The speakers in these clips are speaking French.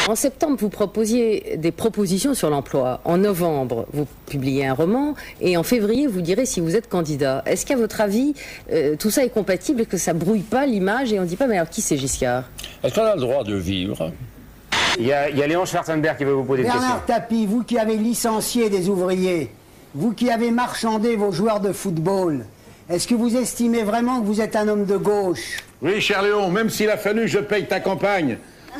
En septembre, vous proposiez des propositions sur l'emploi. En novembre, vous publiez un roman. Et en février, vous direz si vous êtes candidat. Est-ce qu'à votre avis, tout ça est compatible et que ça brouille pas l'image et on ne dit pas, mais alors qui c'est Giscard? Est-ce qu'on a le droit de vivre? Il y a Léon Schwarzenberg qui veut vous poser une question. Bernard Tapie, vous qui avez licencié des ouvriers, vous qui avez marchandé vos joueurs de football, est-ce que vous estimez vraiment que vous êtes un homme de gauche? Oui, cher Léon, même s'il a fallu que je paye ta campagne.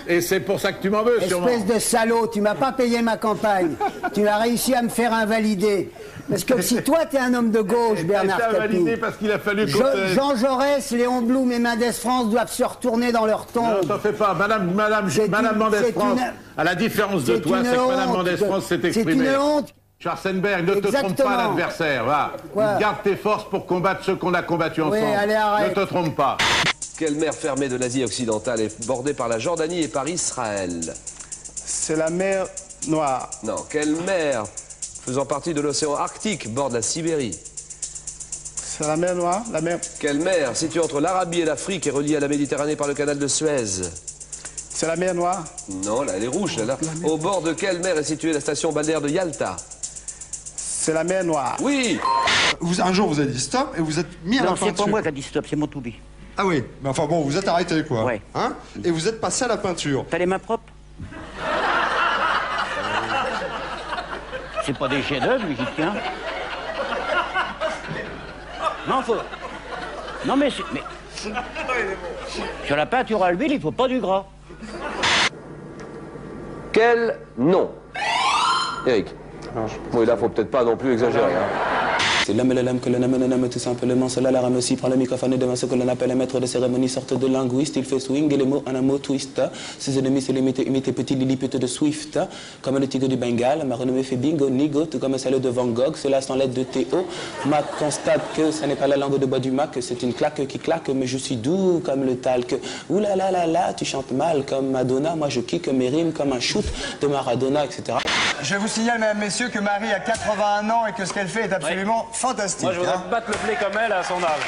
Et c'est pour ça que tu m'en veux, sûrement. Espèce de salaud, tu m'as pas payé ma campagne. Tu as réussi à me faire invalider. Parce que si toi, t'es un homme de gauche, Bernard Tapie... invalidé parce qu'il a fallu... Jean Jaurès, Léon Blum et Mendès France doivent se retourner dans leur tombe. Non, t'en fais pas. Madame Mendès France, à la différence de toi, c'est que Madame Mendès France s'est exprimée. C'est une honte. Schwarzenberg, ne te trompe pas l'adversaire, va. Garde tes forces pour combattre ceux qu'on a combattus ensemble. Oui, allez, arrête. Ne te trompe pas. Quelle mer fermée de l'Asie occidentale est bordée par la Jordanie et par Israël? C'est la mer Noire. Non, quelle mer faisant partie de l'océan Arctique borde la Sibérie? C'est la mer Noire, la mer... Quelle mer située entre l'Arabie et l'Afrique et reliée à la Méditerranée par le canal de Suez? C'est la mer Noire. Non, là, elle est rouge, là. Au bord de quelle mer est située la station balnéaire de Yalta? C'est la mer Noire. Oui. Un jour, vous avez dit stop et vous êtes mis à la peinture. Non, c'est pas moi qui a dit stop, c'est mon toubib. Ah oui, mais enfin bon, vous êtes arrêté, quoi. Ouais. Hein? Et vous êtes passé à la peinture. T'as les mains propres? C'est pas des chefs-d'œuvre, mais j'y tiens. Non, faut... Non, mais... Sur la peinture à l'huile, il faut pas du gras. Quel nom? Eric. Oui, là, faut peut-être pas non plus exagérer, hein. C'est l'homme et le lame que l'on nomme tout simplement. Cela la rame aussi prend le microphone et devant ce que l'on appelle un maître de cérémonie, sorte de linguiste. Il fait swing et les mots en un mot twist. Ses ennemis se l'imitent, imiter petit Lilliput de Swift. Comme le tigre du Bengale, ma renommée fait bingo, nigo, tout comme celle de Van Gogh. Cela sans l'aide de Théo. Mac constate que ce n'est pas la langue de bois du Mac, c'est une claque qui claque, mais je suis doux comme le talc. Ouh là là là là, tu chantes mal comme Madonna. Moi je kick mes rimes comme un shoot de Maradona, etc. Je vous signale, mesdames, messieurs, que Marie a 81 ans et que ce qu'elle fait est absolument fantastique. Moi, je voudrais battre le blé comme elle à son âge.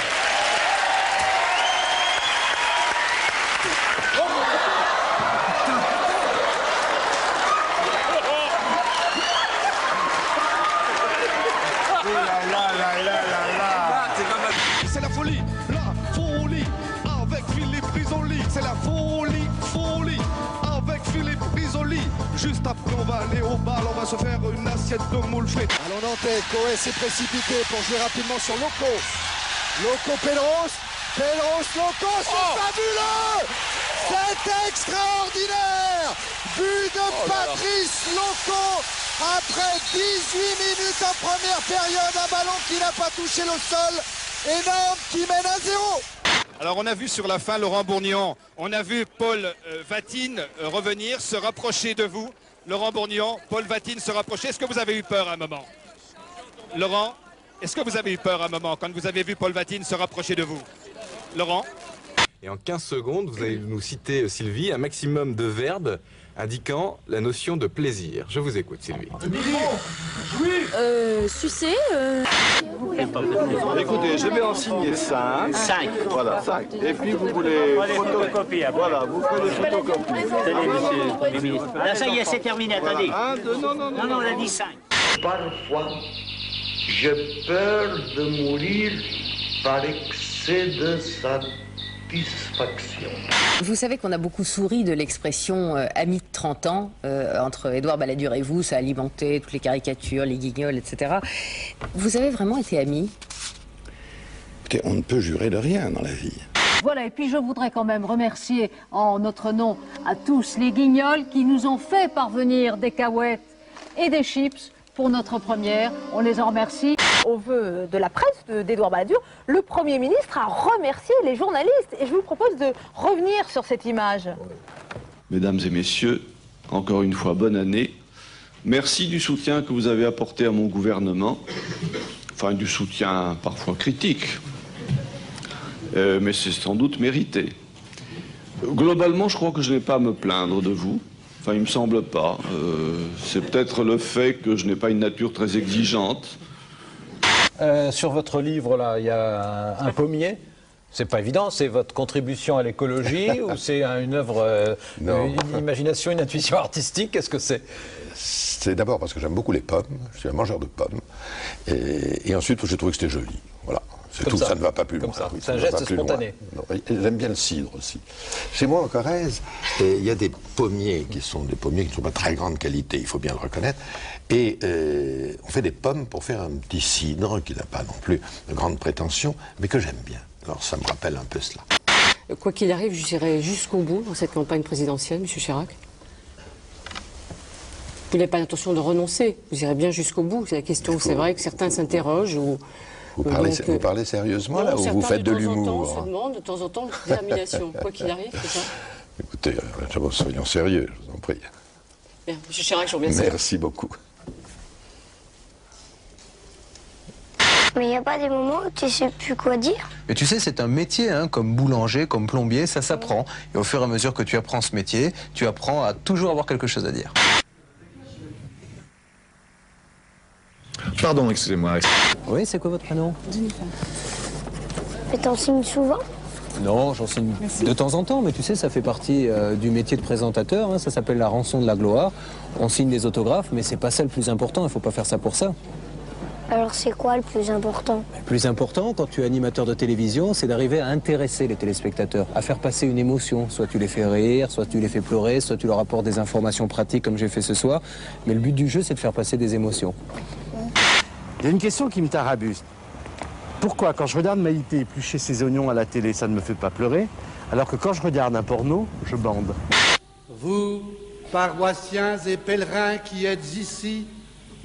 C'est la folie avec Philippe Risoli. C'est la folie avec Philippe Risoli. Juste après, on va aller au bal, on va se faire une assiette de moule frites. Allons Nantais, Coé s'est précipité pour jouer rapidement sur Loco. Loco Pedros, Loco, c'est fabuleux! C'est extraordinaire! But de Patrice Loco après 18 minutes en première période, un ballon qui n'a pas touché le sol et Nantes qui mène à 0. Alors on a vu sur la fin Laurent Bourgnon, on a vu Paul Vatine revenir, se rapprocher de vous. Laurent Bourgnon, Paul Vatine se rapprocher. Est-ce que vous avez eu peur à un moment? Laurent, est-ce que vous avez eu peur à un moment quand vous avez vu Paul Vatine se rapprocher de vous? Laurent? Et en 15 secondes, vous allez nous citer, Sylvie, un maximum de verbes indiquant la notion de plaisir. Je vous écoute, Sylvie. Sucer. Écoutez, je vais en signer 5. 5. Voilà, 5. Et puis vous voulez... photocopier après. Voilà, vous faites des photocopies. Tenez, monsieur le Premier ministre. Là, ça y est, c'est terminé, attendez. Un, deux, non, on a dit 5. Parfois, j'ai peur de mourir par excès de satisfaction. Vous savez qu'on a beaucoup souri de l'expression ami de 30 ans entre Édouard Balladur et vous, ça a alimenté toutes les caricatures, les guignols, etc. Vous avez vraiment été amis? Écoutez, on ne peut jurer de rien dans la vie. Voilà, et puis je voudrais quand même remercier en notre nom à tous les guignols qui nous ont fait parvenir des cahuètes et des chips pour notre première. On les en remercie. Au vœu de la presse d'Édouard Balladur, le Premier ministre a remercié les journalistes. Et je vous propose de revenir sur cette image. Mesdames et messieurs, encore une fois, bonne année. Merci du soutien que vous avez apporté à mon gouvernement. Enfin, du soutien parfois critique. Mais c'est sans doute mérité. Globalement, je crois que je n'ai pas à me plaindre de vous. Enfin, il me semble pas. C'est peut-être le fait que je n'ai pas une nature très exigeante. Sur votre livre, là, il y a un pommier. C'est pas évident, c'est votre contribution à l'écologie ou c'est une œuvre, une imagination, une intuition artistique? Qu'est-ce que c'est? C'est d'abord parce que j'aime beaucoup les pommes, je suis un mangeur de pommes, et ensuite j'ai trouvé que c'était joli, voilà. C'est tout, ça ne va pas plus loin. Oui, c'est un geste spontané. J'aime bien le cidre aussi. Chez moi en Corrèze, il y a des pommiers qui sont des pommiers qui ne sont pas de très grande qualité, il faut bien le reconnaître, et on fait des pommes pour faire un petit cidre qui n'a pas non plus de grande prétention, mais que j'aime bien. Alors ça me rappelle un peu cela. Quoi qu'il arrive, j'irai jusqu'au bout dans cette campagne présidentielle, M. Chirac. Vous n'avez pas l'intention de renoncer, vous irez bien jusqu'au bout. C'est la question, c'est vrai que certains s'interrogent ou... Vous parlez sérieusement, là, ou vous faites de l'humour? Se demandent de temps en temps une détermination, quoi qu'il arrive, c'est ça? Écoutez, soyons sérieux, je vous en prie. Bien, M. Chirac, je vous remercie. Merci beaucoup. Mais il n'y a pas des moments où tu ne sais plus quoi dire? Mais tu sais, c'est un métier, hein, comme boulanger, comme plombier, ça s'apprend. Et au fur et à mesure que tu apprends ce métier, tu apprends à toujours avoir quelque chose à dire. Pardon, excusez-moi. Oui, c'est quoi votre prénom? Jennifer. Et t'en signes souvent? Non, j'en signe de temps en temps, mais tu sais, ça fait partie du métier de présentateur, hein, ça s'appelle la rançon de la gloire. On signe des autographes, mais c'est pas ça le plus important, il faut pas faire ça pour ça. Alors c'est quoi le plus important? Le plus important, quand tu es animateur de télévision, c'est d'arriver à intéresser les téléspectateurs, à faire passer une émotion. Soit tu les fais rire, soit tu les fais pleurer, soit tu leur apportes des informations pratiques comme j'ai fait ce soir. Mais le but du jeu, c'est de faire passer des émotions. Il y a une question qui me tarabuste. Pourquoi, quand je regarde Maïté éplucher ses oignons à la télé, ça ne me fait pas pleurer, alors que quand je regarde un porno, je bande? Vous, paroissiens et pèlerins qui êtes ici,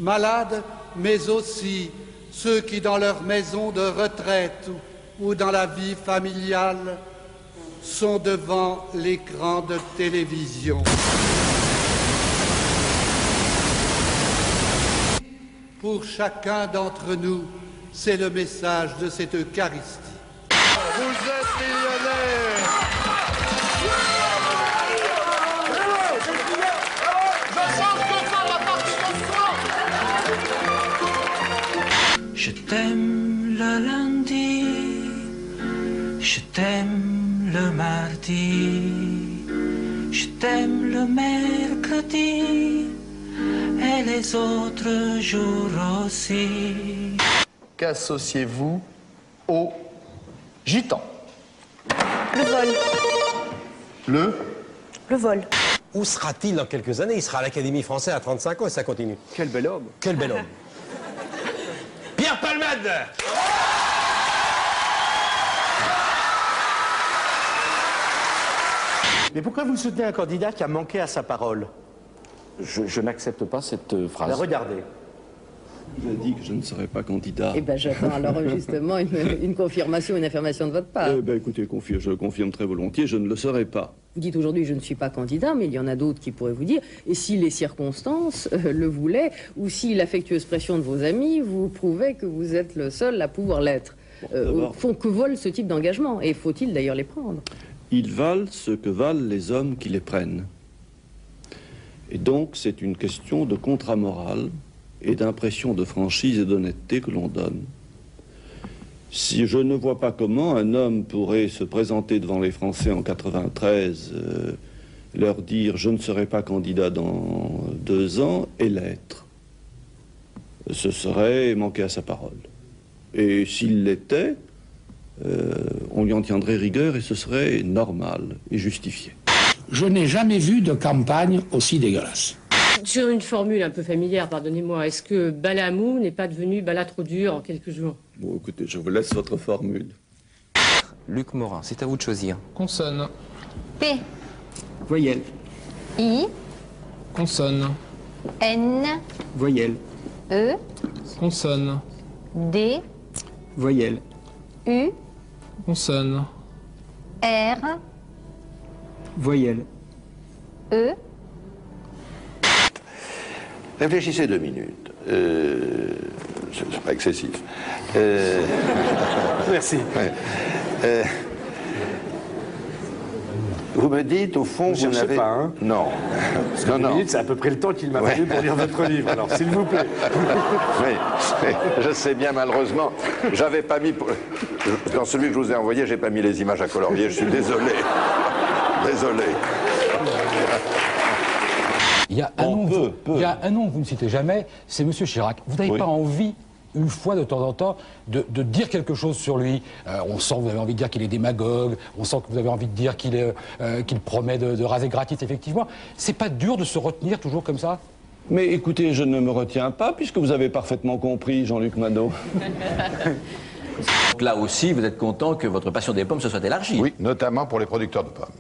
malades, mais aussi ceux qui, dans leur maison de retraite ou dans la vie familiale, sont devant l'écran de télévision. Pour chacun d'entre nous, c'est le message de cette Eucharistie. Vous êtes millionnaire! Je t'aime le lundi, je t'aime le mardi, je t'aime le mercredi et les autres jours aussi. Qu'associez-vous au gitan? Le vol. Le vol. Où sera-t-il dans quelques années? Il sera à l'Académie française à 35 ans et ça continue. Quel bel homme. Quel bel homme. Pierre Palmade! Mais pourquoi vous soutenez un candidat qui a manqué à sa parole? Je n'accepte pas cette phrase. Ben regardez. Vous avez dit que je ne serais pas candidat. Eh bien, j'attends alors justement une confirmation, une affirmation de votre part. Écoutez, je le confirme très volontiers, je ne le serai pas. Vous dites aujourd'hui, je ne suis pas candidat, mais il y en a d'autres qui pourraient vous dire, et si les circonstances le voulaient, ou si l'affectueuse pression de vos amis vous prouvait que vous êtes le seul à pouvoir l'être. Au fond, que volent ce type d'engagement? Et faut-il d'ailleurs les prendre? Ils valent ce que valent les hommes qui les prennent. Et donc, c'est une question de contrat moral et d'impression de franchise et d'honnêteté que l'on donne. Si je ne vois pas comment un homme pourrait se présenter devant les Français en 93, leur dire « je ne serai pas candidat dans 2 ans » et l'être, ce serait manquer à sa parole. Et s'il l'était, on lui en tiendrait rigueur et ce serait normal et justifié. Je n'ai jamais vu de campagne aussi dégueulasse. Sur une formule un peu familière, pardonnez-moi, est-ce que Balamou n'est pas devenu Bala trop dur en quelques jours? Bon, écoutez, je vous laisse votre formule. Luc Morin, c'est à vous de choisir. Consonne. P. Voyelle. I. Consonne. N. Voyelle. E. Consonne. D. Voyelle. U. Consonne. R. Voyelle. E. Réfléchissez 2 minutes. C'est pas excessif. Merci. Ouais. Vous me dites, au fond, Je vous sais n'avez... pas, hein. Non. Parce que 2 minutes, c'est à peu près le temps qu'il m'a fallu pour lire votre livre. Alors, s'il vous plaît. Oui, je sais bien, malheureusement. J'avais pas mis... Dans celui que je vous ai envoyé, j'ai pas mis les images à colorier. Je suis désolé. Désolé. Il y a un nom que vous ne citez jamais, c'est M. Chirac. Vous n'avez pas envie, une fois de temps en temps, de dire quelque chose sur lui? On sent que vous avez envie de dire qu'il est démagogue, on sent que vous avez envie de dire qu'il promet de raser gratis, effectivement. C'est pas dur de se retenir toujours comme ça? Mais écoutez, je ne me retiens pas, puisque vous avez parfaitement compris, Jean-Luc Madot. Donc là aussi, vous êtes content que votre passion des pommes se soit élargie? Oui, notamment pour les producteurs de pommes.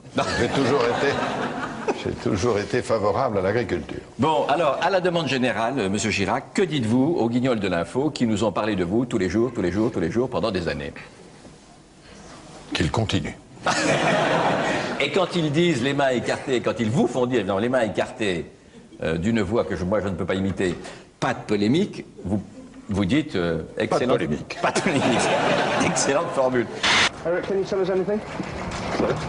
J'ai toujours été favorable à l'agriculture. Bon, alors, à la demande générale, M. Chirac, que dites-vous aux guignols de l'info qui nous ont parlé de vous tous les jours, pendant des années? Qu'ils continuent. Et quand ils disent les mains écartées, quand ils vous font dire évidemment, les mains écartées d'une voix que moi je ne peux pas imiter, pas de polémique, vous dites excellent. Pas de polémique. Pas de polémique. Excellente formule. Eric, can you tell us anything?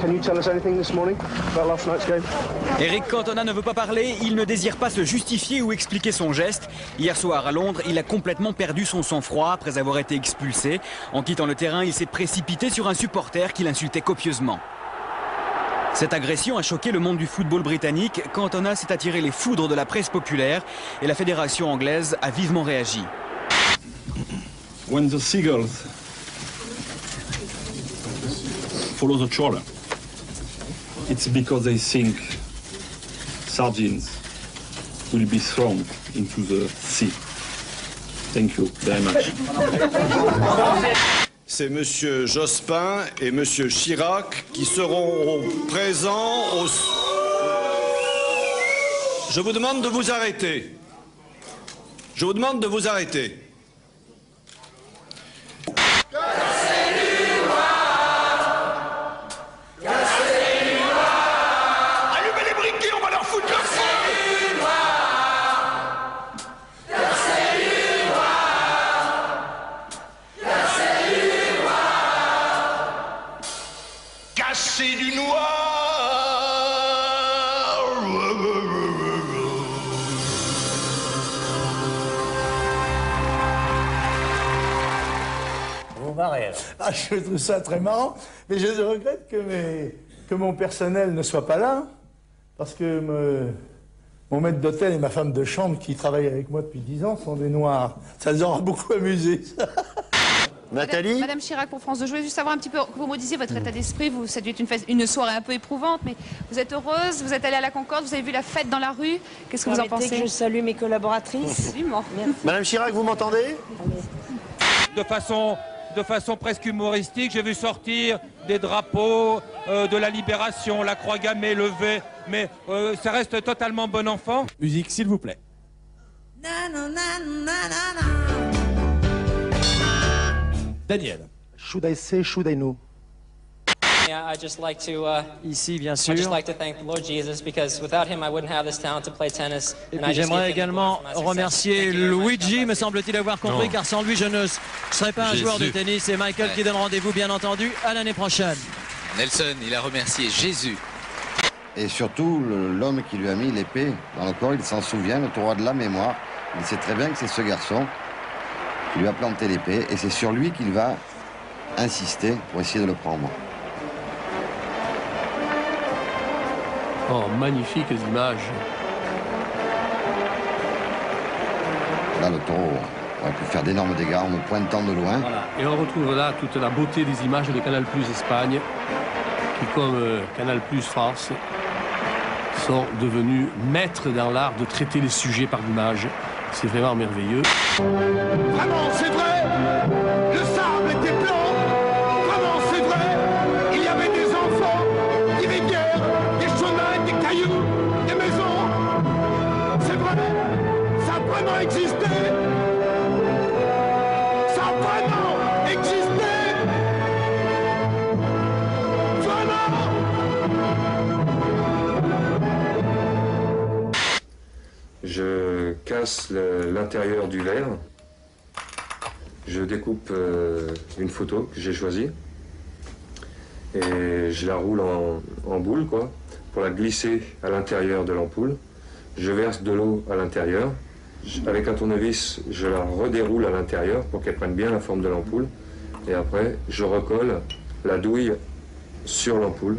Can you tell us anything this morning about last night's game? Eric Cantona ne veut pas parler, il ne désire pas se justifier ou expliquer son geste. Hier soir à Londres, il a complètement perdu son sang-froid après avoir été expulsé. En quittant le terrain, il s'est précipité sur un supporter qui l'insultait copieusement. Cette agression a choqué le monde du football britannique. Cantona s'est attiré les foudres de la presse populaire et la fédération anglaise a vivement réagi. When the seagulls follow the trawler, it's because they think sardines will be thrown into the sea. Thank you very much. C'est Monsieur Jospin et Monsieur Chirac qui seront présents au... Je vous demande de vous arrêter. Je vous demande de vous arrêter. C'est du noir. Vous marrez. Ah, je trouve ça très marrant, mais je regrette que mon personnel ne soit pas là, parce que mon maître d'hôtel et ma femme de chambre, qui travaillent avec moi depuis 10 ans, sont des noirs. Ça les aura beaucoup amusés. Nathalie? Madame Chirac pour France 2, je voulais juste savoir un petit peu, vous me disiez votre état d'esprit, ça doit être une soirée un peu éprouvante, mais vous êtes heureuse, vous êtes allée à la Concorde, vous avez vu la fête dans la rue, qu'est-ce que vous en pensez? Que je salue mes collaboratrices. Absolument. Merci. Madame Chirac, vous m'entendez? De façon presque humoristique, j'ai vu sortir des drapeaux de la Libération, la croix gammée levée, mais ça reste totalement bon enfant. Musique, s'il vous plaît. Daniel. Should I say, should I know? I'd just like to, Ici, bien sûr. I'd just like to thank the Lord Jesus because without him I wouldn't have this talent to play tennis. Et puis j'aimerais également remercier Luigi, me semble-t-il avoir compris, car sans lui je ne serais pas un joueur de tennis. Et Michael qui donne rendez-vous, bien entendu, à l'année prochaine. Nelson, il a remercié Jésus. Et surtout, l'homme qui lui a mis l'épée dans le corps, il s'en souvient, le roi de la mémoire. Il sait très bien que c'est ce garçon qui lui a planté l'épée, et c'est sur lui qu'il va insister pour essayer de le prendre. Oh, magnifiques images. Là, le taureau aurait pu faire d'énormes dégâts en me pointant de loin. Voilà. Et on retrouve là toute la beauté des images de Canal+ Espagne, qui, comme Canal+ France, sont devenus maîtres dans l'art de traiter les sujets par l'image. C'est vraiment merveilleux. Vraiment, c'est vrai. Le sable était blanc. Vraiment, c'est vrai. Il y avait des enfants, des rivières, des chemins, des cailloux, des maisons. C'est vrai. Ça a vraiment existé. Ça a vraiment existé. Vraiment. Je casse l'intérieur du verre. Je découpe une photo que j'ai choisie. et je la roule en boule, quoi, pour la glisser à l'intérieur de l'ampoule. Je verse de l'eau à l'intérieur. Avec un tournevis, je la redéroule à l'intérieur pour qu'elle prenne bien la forme de l'ampoule. Et après, je recolle la douille sur l'ampoule.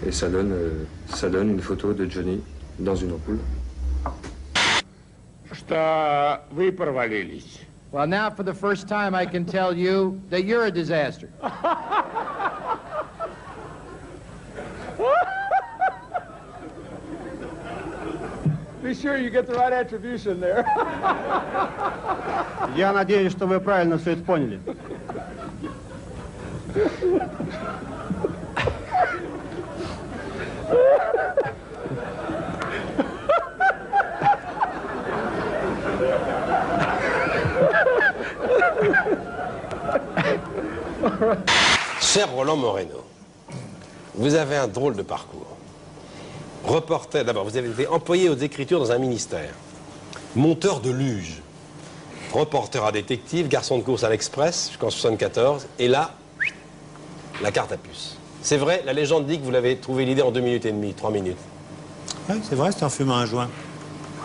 Et ça donne une photo de Johnny dans une ampoule. Что вы провалились. Well, now for the first time I can tell you that you're a disaster. Be sure you get the right attribution there. Я надеюсь, что вы правильно все это поняли. Cher Roland Moreno, vous avez un drôle de parcours. Reporter, d'abord, vous avez été employé aux écritures dans un ministère. Monteur de luge. Reporter à détective, garçon de course à l'Express jusqu'en 74. Et là, la carte à puce. C'est vrai, la légende dit que vous l'avez trouvé l'idée en 2 minutes et demie, 3 minutes. Oui, c'est vrai, c'est en fumant un joint.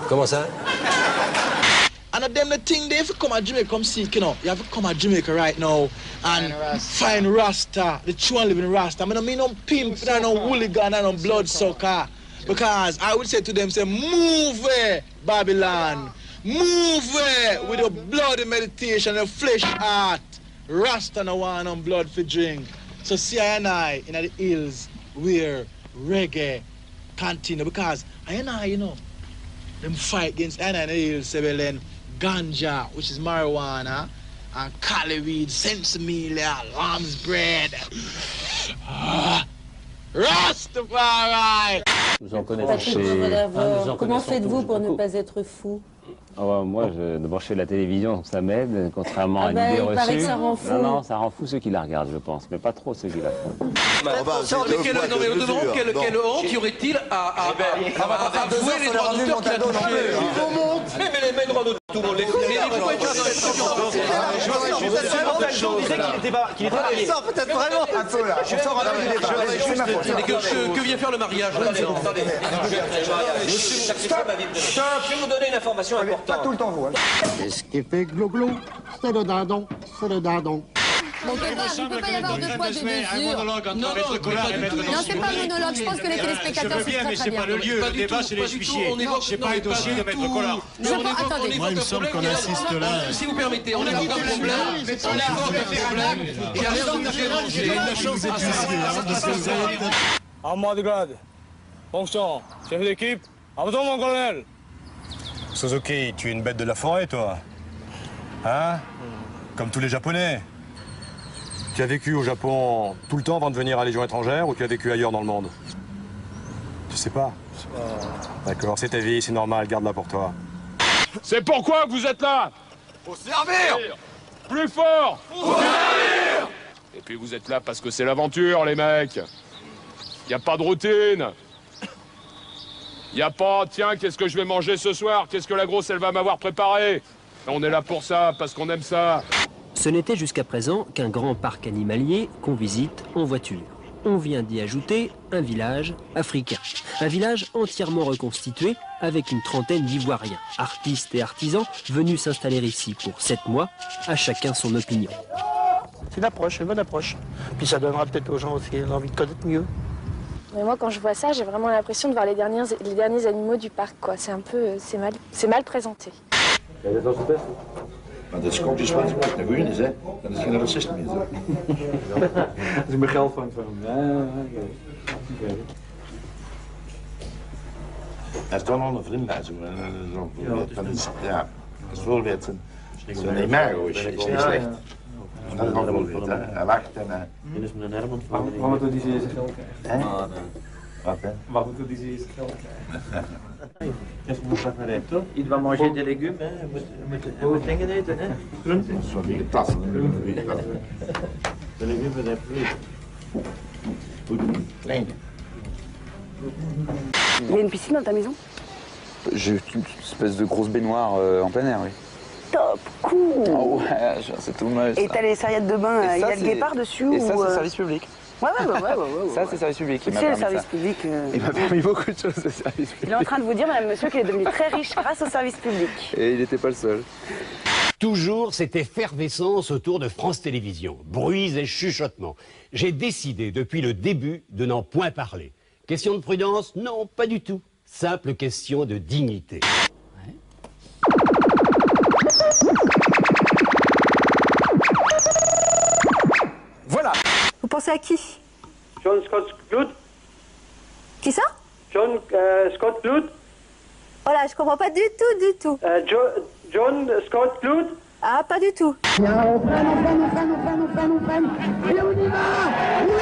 Comment ça? And them the thing they have to come at Jamaica, come see, you know. You have to come at Jamaica right now and find Rasta, the true and living Rasta. I mean no pimp, no hooligan, no bloodsucker. Because I would say to them, say, move Babylon. Move with your bloody meditation, your flesh heart. Rasta no want no blood for drink. So see I in the hills where reggae continue. Because I you know, them fight against I in the hills, say, well then, ganja, which is marijuana, and cali weed, sensimilia, lamb's bread. Rastafari! Vous en connaissez. Comment faites-vous pour ne pas être fou? Moi, d'abord, je fais de la télévision, ça m'aide, contrairement à l'idée reçue. Il paraît que ça rend fou. Non, ça rend fou ceux qui la regardent, je pense, mais pas trop ceux qui la font. Mais au demeurant, quelle honte y aurait-il à jouer les droits d'auteur qu'il a touchés? Mais les droits d'auteur, tout le monde les connaît. Qu'il était marié. Ça, peut-être vraiment un peu là. Que vient faire le mariage là? Stop! Je vais vous donner une information importante. Pas tout le temps, vous. Qu'est-ce qui fait glo-glo? C'est le dindon, c'est le dindon. Bon, il ne peut pas y avoir deux poids, deux mesures. Non, c'est pas un monologue. Je pense que les téléspectateurs suivent très très bien. Pas le lieu, le débat c'est les fichiers. C'est pas les dossiers de maître Collard. Moi, il me semble qu'on insiste là. Si vous permettez, on évoque un problème. On évoque un problème. Il y a rien de J'ai la chance d'être huissier. Armand de grade. Fonction. Chef d'équipe. À votre mon colonel. Suzuki, tu es une bête de la forêt, toi. Hein? Comme tous les Japonais. Tu as vécu au Japon tout le temps avant de venir à la Légion étrangère ou tu as vécu ailleurs dans le monde? Tu sais pas? D'accord, c'est ta vie, c'est normal, garde-la pour toi. C'est pourquoi vous êtes là? Pour servir! Plus fort! Pour servir! Et puis vous êtes là parce que c'est l'aventure, les mecs. Y a pas de routine. Y a pas, tiens, qu'est-ce que je vais manger ce soir? Qu'est-ce que la grosse, elle va m'avoir préparé? On est là pour ça, parce qu'on aime ça. Ce n'était jusqu'à présent qu'un grand parc animalier qu'on visite en voiture. On vient d'y ajouter un village africain. Un village entièrement reconstitué avec une trentaine d'Ivoiriens, artistes et artisans venus s'installer ici pour 7 mois, à chacun son opinion. C'est une approche, une bonne approche. Puis ça donnera peut-être aux gens aussi l'envie de connaître mieux. Mais moi, quand je vois ça, j'ai vraiment l'impression de voir les derniers animaux du parc, quoi. C'est un peu... c'est mal présenté. Maar dat is kokjes wat het naar groen is, hè? Dat is geen racist meer. Als ik mijn geld vangt van hem. Hij is dan al een vriend bij zo'n. Ja, dat is wel wet. Zo'n imago is niet slecht. Dat is nog wel wet, hè? Hij lacht en. Dit is met een Herman van. Waarom doet hij zijn geld? Wat, hè? Waarom doet hij zijn geld? Qu'est-ce que vous préférez? Il doit manger des légumes, hein? Hij moet dingen eten, hè? Groenten. Zo niet de tas. De légumes zijn plus. Klein. Il y a une piscine dans ta maison? J'ai une espèce de grosse baignoire en plein air, oui. Top, cool. Oh ouais, c'est tout moche. Et t'as les serviettes de bain, il y a le guépard dessus? Et ça, c'est service public. Ouais. Ça, c'est le service public. C'est le service public. Il m'a permis beaucoup de choses, le service public. Il est en train de vous dire, madame, monsieur, qu'il est devenu très riche grâce au service public. Et il n'était pas le seul. Toujours cette effervescence autour de France Télévisions, bruits et chuchotements. J'ai décidé depuis le début de n'en point parler. Question de prudence? Non, pas du tout. Simple question de dignité. Voilà. Vous pensez à qui? John Scott Cloud. Qui ça? John Scott Cloud. Voilà, je comprends pas du tout. John Scott Cloud. Ah, pas du tout. Et on y va. Oui,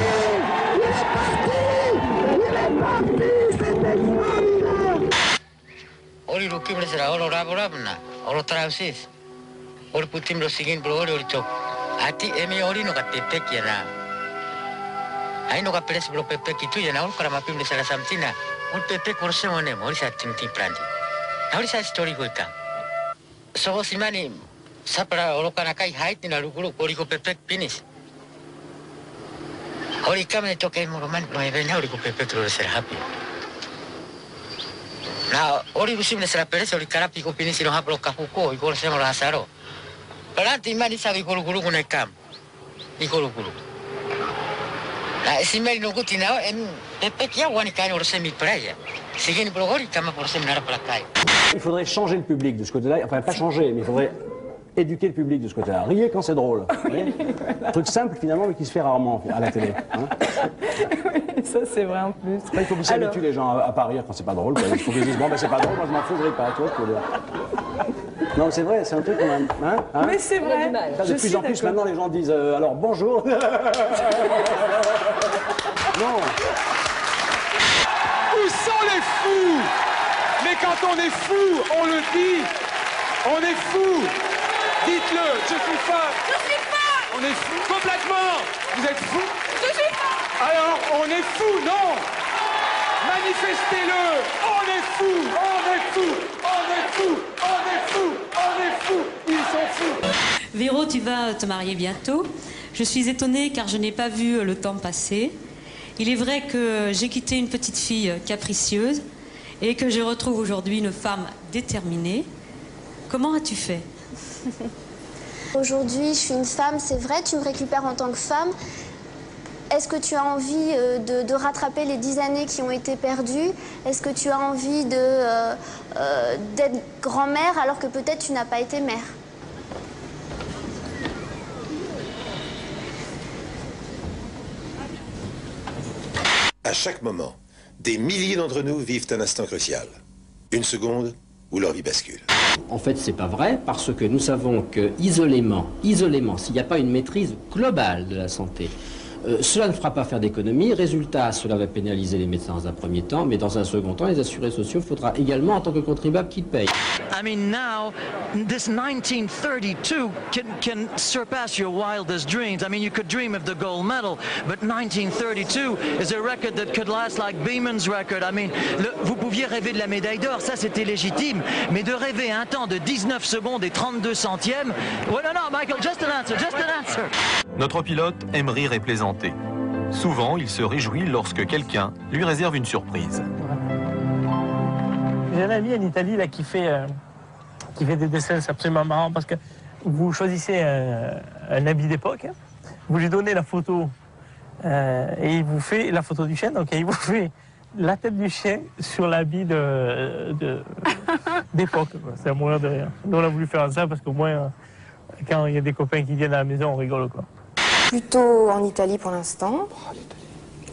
il est parti, c'est extraordinaire. Oli lukimle sera olo raborabna, olo trausis. Oli putim lo sigin bro oli chok. Ati emi oli no katepe kiana. Ai no kapres bro pepe kitu ya na ol kara mapim le sala samtina. Ol pepe korse mone mori sa tinti prandi. Na oli sa story goika. So simani sapra olo kana kai hait na luguru oli ko pepe pinis. Oli kamne toke mo roman no evena oli ko pepe tro sera happy. Na ori busimle sera perese ori karapi ko pinisi no haplo kafuko i kor semo rasaro. Pelanti mani sabi guru kuna kam. I guru. Na simeli no gutina en pepe kia wani kan or semi praia. Sigeni blogori kama por seminar plakai. Il faudrait changer le public de ce côté-là, enfin pas changer, mais il faudrait éduquer le public de ce côté-là. Riez quand c'est drôle. Un truc simple finalement, mais qui se fait rarement à la télé. Hein. Oui, ça c'est vrai en plus. Là, il faut qu'ils s'habituent les gens à pas rire quand c'est pas drôle. Quoi. Il faut qu'ils disent bon ben c'est pas drôle, moi je m'en fous, je ris pas. Toi, non c'est vrai, c'est un truc quand même. Hein. Mais c'est vrai. De plus en plus maintenant les gens disent alors bonjour. Non. Où sont les fous? Mais quand on est fou, on le dit. On est fou. Dites-le, je suis fan. Je suis fan. On est fou complètement. Vous êtes fou? Je suis fan. Alors, on est fou, non? Manifestez-le. On est fou. Ils sont fous. Véro, tu vas te marier bientôt. Je suis étonnée car je n'ai pas vu le temps passer. Il est vrai que j'ai quitté une petite fille capricieuse et que je retrouve aujourd'hui une femme déterminée. Comment as-tu fait? Aujourd'hui, je suis une femme, c'est vrai, tu me récupères en tant que femme. Est-ce que tu as envie de rattraper les 10 années qui ont été perdues? Est-ce que tu as envie d'être grand-mère alors que peut-être tu n'as pas été mère? À chaque moment, des milliers d'entre nous vivent un instant crucial. Une seconde où leur vie bascule. En fait, c'est pas vrai, parce que nous savons que isolément, s'il n'y a pas une maîtrise globale de la santé, cela ne fera pas faire d'économies. Résultat, cela va pénaliser les médecins dans un premier temps, mais dans un second temps, les assurés sociaux, il faudra également, en tant que contribuable, qu'ils payent. I mean, now, this 1932 can surpass your wildest dreams. I mean, you could dream of the gold medal, but 1932 is a record that could last like Beeman's record. I mean, vous pouviez rêver de la médaille d'or, ça c'était légitime, mais de rêver un temps de 19 secondes et 32 centièmes... Well, no, Michael, just an answer. Notre pilote aime rire et plaisanter. Souvent, il se réjouit lorsque quelqu'un lui réserve une surprise. J'ai un ami en Italie là, qui fait des dessins, c'est absolument marrant parce que vous choisissez un habit d'époque, vous lui donnez la photo et il vous fait la photo du chien, donc il vous fait la tête du chien sur l'habit d'époque. C'est à mourir de rire. Nous on a voulu faire ça parce qu'au moins quand il y a des copains qui viennent à la maison, on rigole quoi. Plutôt en Italie pour l'instant.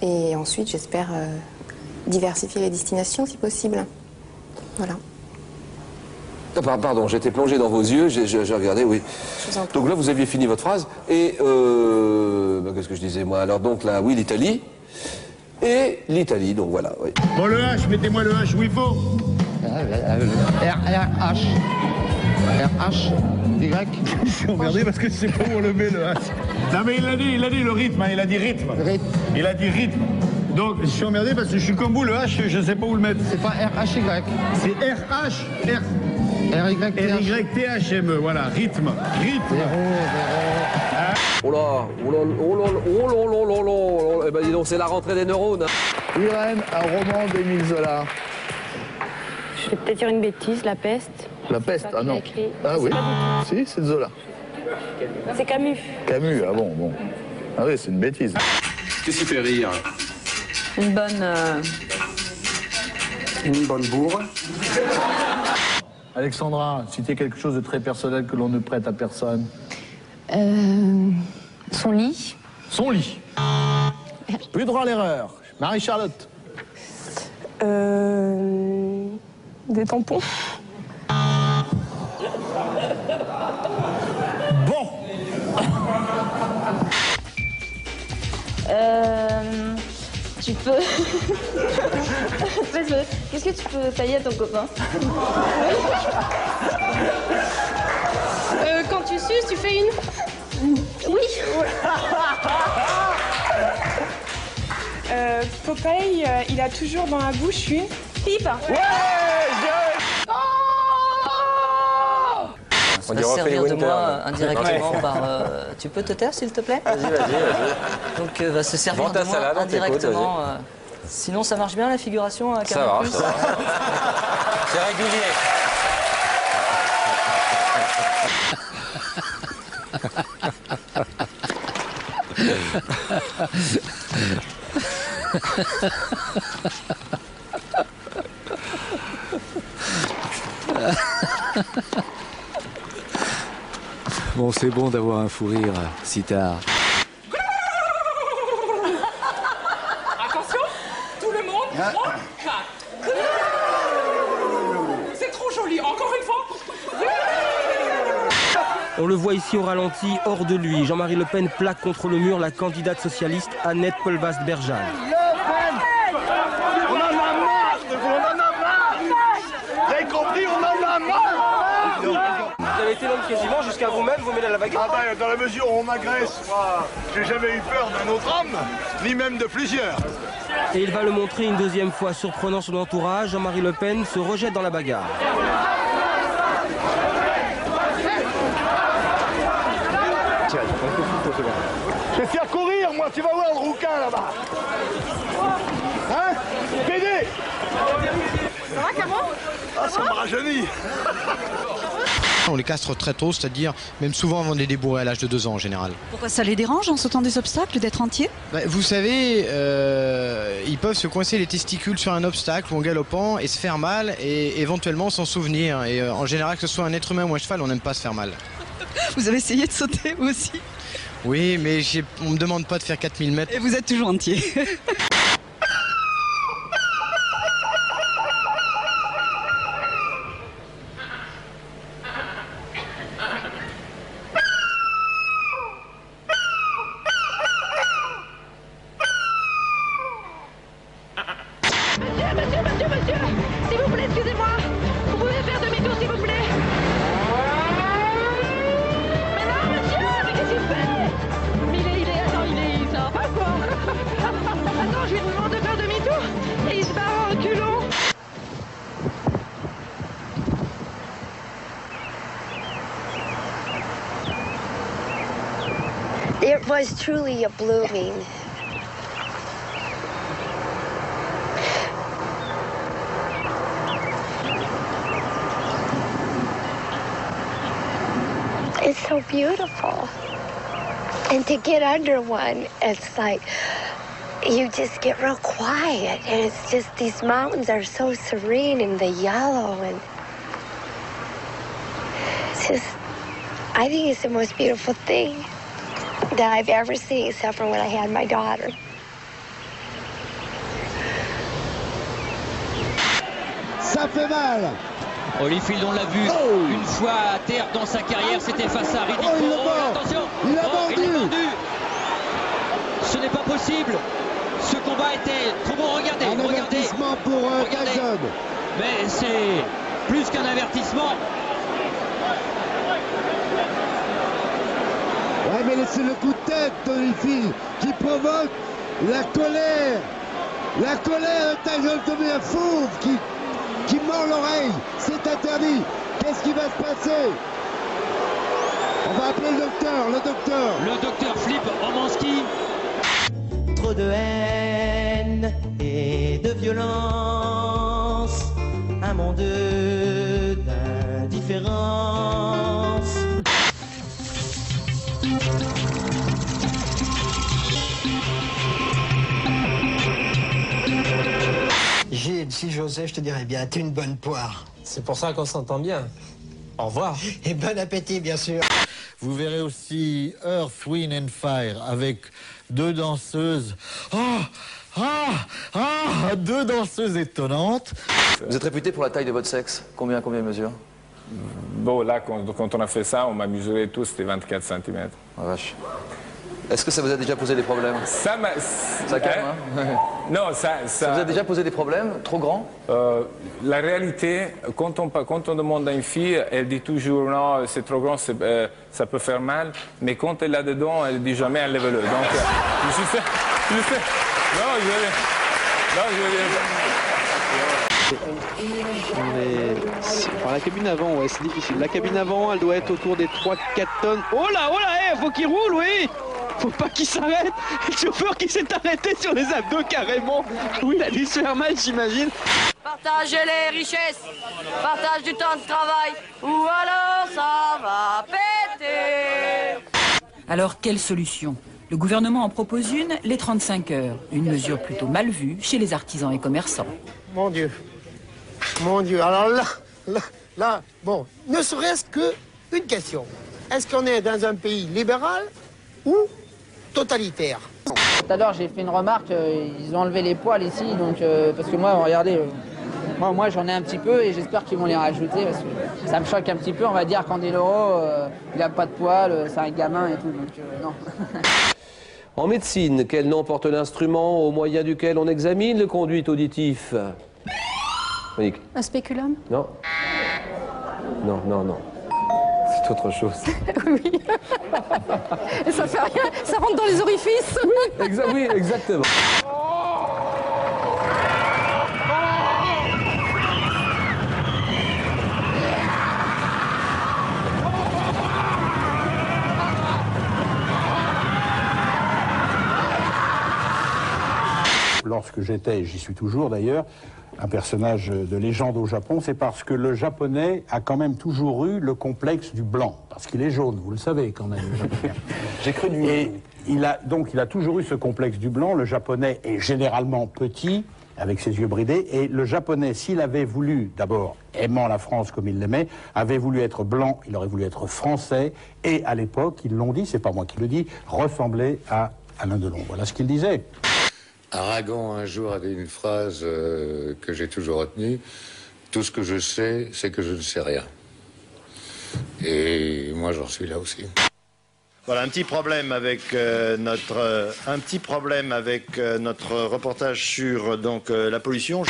Et ensuite, j'espère diversifier les destinations si possible. Voilà. Pardon, j'étais plongé dans vos yeux, j'ai regardé, oui. Donc là, vous aviez fini votre phrase. Et qu'est-ce que je disais, moi? Alors donc là, oui, l'Italie. Et l'Italie, donc voilà, oui. Bon, le H, mettez-moi le H où il faut. R-H. R-H. Y. Je suis emmerdé parce que je sais pas où on le met, le H. Non, mais il a dit le rythme, hein, il a dit rythme. Il a dit rythme. Donc, je suis emmerdé parce que je suis comme vous, le H, je sais pas où le mettre. C'est pas R-H-Y. C'est R-H. R-Y-T-H-M-E, voilà, rythme. Rythme. 0. Oh là, oh là, oh là, oh là, oh là, oh là. Eh ben dis donc, c'est la rentrée des neurones. Irène, un roman d'Émile Zola. Je vais peut-être dire une bêtise, La Peste. La Peste, ah non. Ah oui, si, c'est de Zola. C'est Camus. Camus, ah bon. Ah oui, c'est une bêtise. Qu'est-ce qui fait rire? Une bonne bourre. Alexandra, citez quelque chose de très personnel que l'on ne prête à personne. Son lit. Son lit. Plus droit à l'erreur. Marie-Charlotte. Des tampons. Bon. Tu peux... Qu'est-ce que tu peux tailler à ton copain? Quand tu suces, tu fais une... Oui. Popeye, il a toujours dans la bouche une pipe. On va se servir de moi indirectement par... tu peux te taire, s'il te plaît? Vas-y. Donc, va se servir de moi indirectement. Sinon, ça marche bien, la figuration à Ça marche. C'est régulier. Bon, c'est bon d'avoir un fou rire si tard. Attention, tout le monde, 3, 4. C'est trop joli, encore une fois. On le voit ici au ralenti, hors de lui. Jean-Marie Le Pen plaque contre le mur la candidate socialiste Annette Peulvast-Bergeal. On en a marre de vous, on en a marre. Vous avez compris, on en a marre. Vous avez été l'homme quasiment jusqu'à vous-même, vous mettez à la bagarre. Ah ben, dans la mesure où on m'agresse, moi, j'ai jamais eu peur d'un autre homme, ni même de plusieurs. Et il va le montrer une deuxième fois, surprenant son entourage. Jean-Marie Le Pen se rejette dans la bagarre. Je vais faire courir, moi, tu vas voir le rouquin là-bas. Hein? Pédé! Ça va, Camo? Ah, ça me rajeunit. On les castre très tôt, c'est-à-dire même souvent avant de les débourrer à l'âge de 2 ans en général. Pourquoi ça les dérange en sautant des obstacles d'être entiers? Vous savez, ils peuvent se coincer les testicules sur un obstacle ou en galopant et se faire mal et éventuellement s'en souvenir. Et en général, que ce soit un être humain ou un cheval, on n'aime pas se faire mal. Vous avez essayé de sauter vous aussi? Oui, mais on me demande pas de faire 4000 mètres. Et vous êtes toujours entier. Monsieur, s'il vous plaît, excusez-moi. Vous pouvez faire demi-tour, s'il vous plaît. Mais non, monsieur, mais qu'est-ce qu'il fait? Mais ça va pas, quoi. Attends, je lui demande de faire demi-tour et il se barre en reculant. It was truly a blooming. It's so beautiful. And to get under one, it's like you just get real quiet. And it's just these mountains are so serene and the yellow. And it's just, I think it's the most beautiful thing that I've ever seen, except for when I had my daughter. Ça fait mal. Holyfield, on l'a vu une fois à terre dans sa carrière, c'était face à Riddick Bowe. Attention, il a mordu. Ce n'est pas possible. Ce combat était trop bon. Regardez, un avertissement pour Tyson. Mais c'est plus qu'un avertissement. Ouais, mais c'est le coup de tête d'Holyfield qui provoque la colère. La colère de Tyson devient fauve qui mord l'oreille. C'est interdit. Qu'est-ce qui va se passer? On va va appeler le docteur, le docteur. Le docteur Philippe Romanski. Trop de haine et de violence, un monde d'indifférence. Gilles, si j'osais, je te dirais bien, t'es une bonne poire. C'est pour ça qu'on s'entend bien. Au revoir. Et bon appétit, bien sûr. Vous verrez aussi Earth, Wind and Fire avec deux danseuses. Deux danseuses étonnantes. Vous êtes réputé pour la taille de votre sexe. Combien il mesure? Bon, là, quand on a fait ça, on m'a mesuré tout, c'était 24 cm. Oh, vache. Est-ce que ça vous a déjà posé des problèmes? Ça calme, hein? Non, ça vous a déjà posé des problèmes? Trop grand? La réalité, quand on demande à une fille, elle dit toujours non, c'est trop grand, ça peut faire mal. Mais quand elle est là-dedans, elle dit jamais enlève-le. Donc, je sais. Non, la cabine avant, ouais, c'est difficile. La cabine avant, elle doit être autour des 3-4 tonnes. Oh là, faut qu'il roule, oui. Faut pas qu'il s'arrête. Le chauffeur qui s'est arrêté sur les abdos carrément. Oui, il a dû se faire mal, j'imagine. Partagez les richesses, partage du temps de travail, ou alors ça va péter. Alors, quelle solution? Le gouvernement en propose une, les 35 heures. Une mesure plutôt mal vue chez les artisans et commerçants. Mon Dieu, alors là, bon, ne serait-ce qu'une question. Est-ce qu'on est dans un pays libéral ou totalitaire? Tout à l'heure, j'ai fait une remarque, ils ont enlevé les poils ici, donc, parce que moi, regardez, moi j'en ai un petit peu et j'espère qu'ils vont les rajouter, parce que ça me choque un petit peu, on va dire Candeloro, il n'a pas de poils, c'est un gamin et tout, donc non. En médecine, quel nom porte l'instrument au moyen duquel on examine le conduit auditif? Monique. Un spéculum? Non. Non. C'est autre chose. Oui. Et ça fait rien, ça rentre dans les orifices. Oui, exactement. Lorsque j'étais, j'y suis toujours d'ailleurs, un personnage de légende au Japon, c'est parce que le japonais a quand même toujours eu le complexe du blanc, parce qu'il est jaune, vous le savez quand même, le japonais. J'ai cru lui. Et il a toujours eu ce complexe du blanc. Le japonais est généralement petit, avec ses yeux bridés, et le japonais, s'il avait voulu, d'abord, aimant la France comme il l'aimait, avait voulu être blanc, il aurait voulu être français, et à l'époque, ils l'ont dit, c'est pas moi qui le dis, ressemblait à Alain Delon. Voilà ce qu'il disait. Aragon, un jour, a dit une phrase que j'ai toujours retenue. Tout ce que je sais, c'est que je ne sais rien. Et moi, j'en suis là aussi. Voilà, un petit problème avec notre reportage sur la pollution.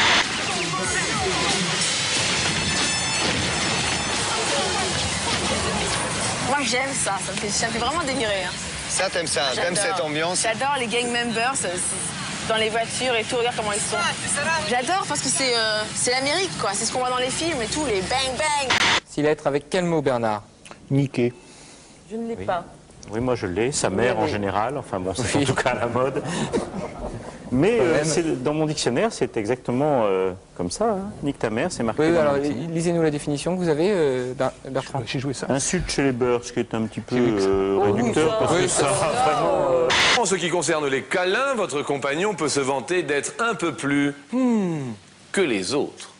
Moi, j'aime ça me fait vraiment délirer. Hein. Ça, t'aimes ça? T'aimes cette ambiance? J'adore les gang members. Dans les voitures et tout, regarde comment ils sont. J'adore parce que c'est l'Amérique, quoi. C'est ce qu'on voit dans les films et tout, les bang bang. S'il être avec quel mot, Bernard? Niqué. Je ne l'ai pas. Oui, moi je l'ai, sa mère en général, enfin bon, c'est en tout cas à la mode. Mais dans mon dictionnaire, c'est exactement comme ça. Hein. Nique ta mère, c'est marqué. Oui, alors lisez-nous la définition que vous avez, Bertrand. J'ai joué ça. Insulte chez les beurs, ce qui est un petit peu réducteur, parce que ça vraiment... En ce qui concerne les câlins, votre compagnon peut se vanter d'être un peu plus que les autres.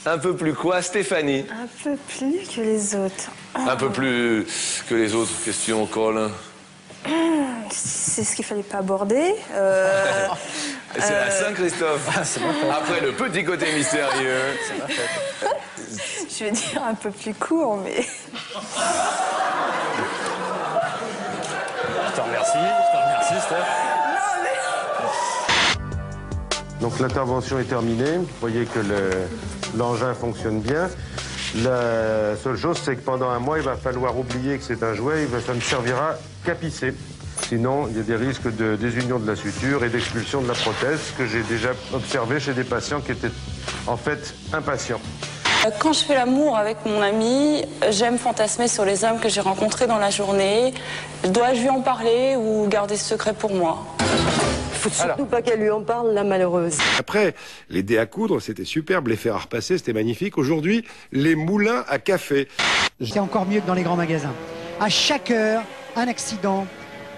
Un peu plus quoi, Stéphanie? Un peu plus que les autres. Un peu plus que les autres. Question, Colin. C'est ce qu'il fallait pas aborder. C'est la Saint-Christophe. Après le petit côté mystérieux. Je vais dire un peu plus court, mais... Je te remercie, Steph. Donc l'intervention est terminée. Vous voyez que l'engin fonctionne bien. La seule chose, c'est que pendant un mois, il va falloir oublier que c'est un jouet. Ça ne servira qu'à pisser. Sinon, il y a des risques de désunion de la suture et d'expulsion de la prothèse, que j'ai déjà observé chez des patients qui étaient en fait impatients. Quand je fais l'amour avec mon ami, j'aime fantasmer sur les hommes que j'ai rencontrés dans la journée. Dois-je lui en parler ou garder ce secret pour moi? Faut surtout pas qu'elle lui en parle, la malheureuse. Après, les dés à coudre, c'était superbe, les fers à repasser, c'était magnifique. Aujourd'hui, les moulins à café. C'est encore mieux que dans les grands magasins. À chaque heure, un accident,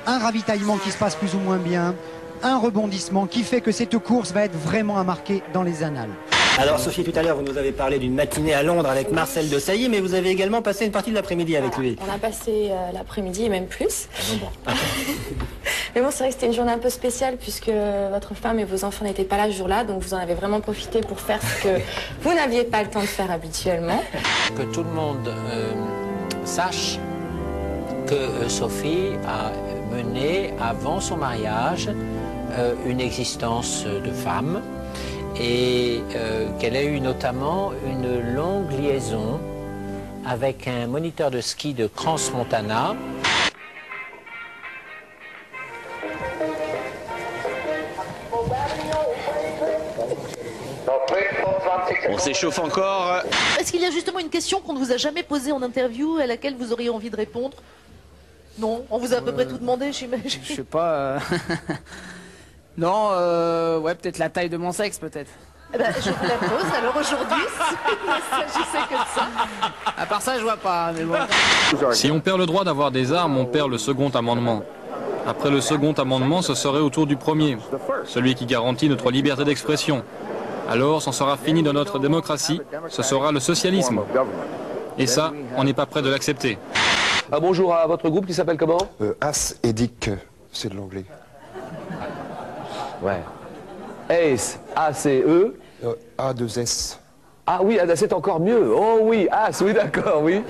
un ravitaillement qui se passe plus ou moins bien, un rebondissement qui fait que cette course va être vraiment à marquer dans les annales. Alors Sophie, tout à l'heure, vous nous avez parlé d'une matinée à Londres avec Marcel Desailly, mais vous avez également passé une partie de l'après-midi avec lui. On a passé l'après-midi et même plus. Mais bon, c'est vrai que c'était une journée un peu spéciale puisque votre femme et vos enfants n'étaient pas là ce jour-là, donc vous en avez vraiment profité pour faire ce que vous n'aviez pas le temps de faire habituellement. Que tout le monde sache que Sophie a mené avant son mariage une existence de femme et qu'elle a eu notamment une longue liaison avec un moniteur de ski de Crans-Montana. On s'échauffe encore. Est-ce qu'il y a justement une question qu'on ne vous a jamais posée en interview à laquelle vous auriez envie de répondre? Non, on vous a à peu près tout demandé, j'imagine. Je sais pas. Non, ouais, peut-être la taille de mon sexe, peut-être. Eh ben, je vous la pose, alors aujourd'hui, il ne s'agissait que de ça. À part ça, je vois pas, mais bon. Si on perd le droit d'avoir des armes, on perd le second amendement. Après le second amendement, ce serait au tour du premier, celui qui garantit notre liberté d'expression. Alors, c'en sera fini de notre démocratie, ce sera le socialisme. Et ça, on n'est pas prêt de l'accepter. Ah, bonjour à votre groupe qui s'appelle comment? As et Dick, c'est de l'anglais. Ouais. Ace, A-C-E. A-2-S. Ah oui, c'est encore mieux. Oh oui, As, oui d'accord, oui.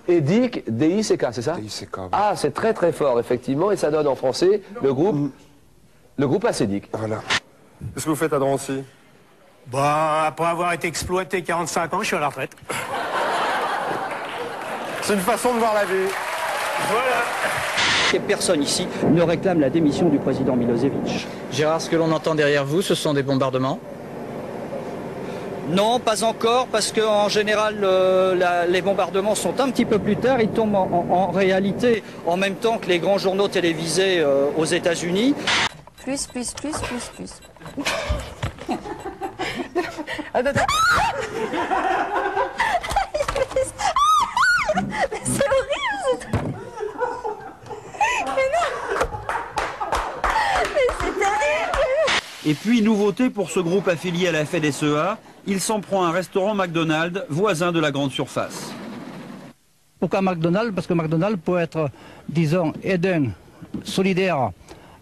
Et Dick, D-I-C-K, c'est ça? D-I-C-K. Oui. Ah, c'est très très fort, effectivement, et ça donne en français le groupe As et Dick. Voilà. Qu'est-ce que vous faites à Drancy? Bah, après avoir été exploité 45 ans, je suis à la retraite. C'est une façon de voir la vie. Voilà. Personne ici ne réclame la démission du président Milosevic. Gérard, ce que l'on entend derrière vous, ce sont des bombardements? Non, pas encore, parce qu'en général, les bombardements sont un petit peu plus tard. Ils tombent en réalité en même temps que les grands journaux télévisés aux États-Unis. Plus. Attends. Mais c'est horrible ce truc. Mais non. Mais c'est terrible. Et puis, nouveauté pour ce groupe affilié à la FNSEA, il s'en prend à un restaurant McDonald's, voisin de la grande surface. Pourquoi McDonald's? Parce que McDonald's peut être, disons, aidant, solidaire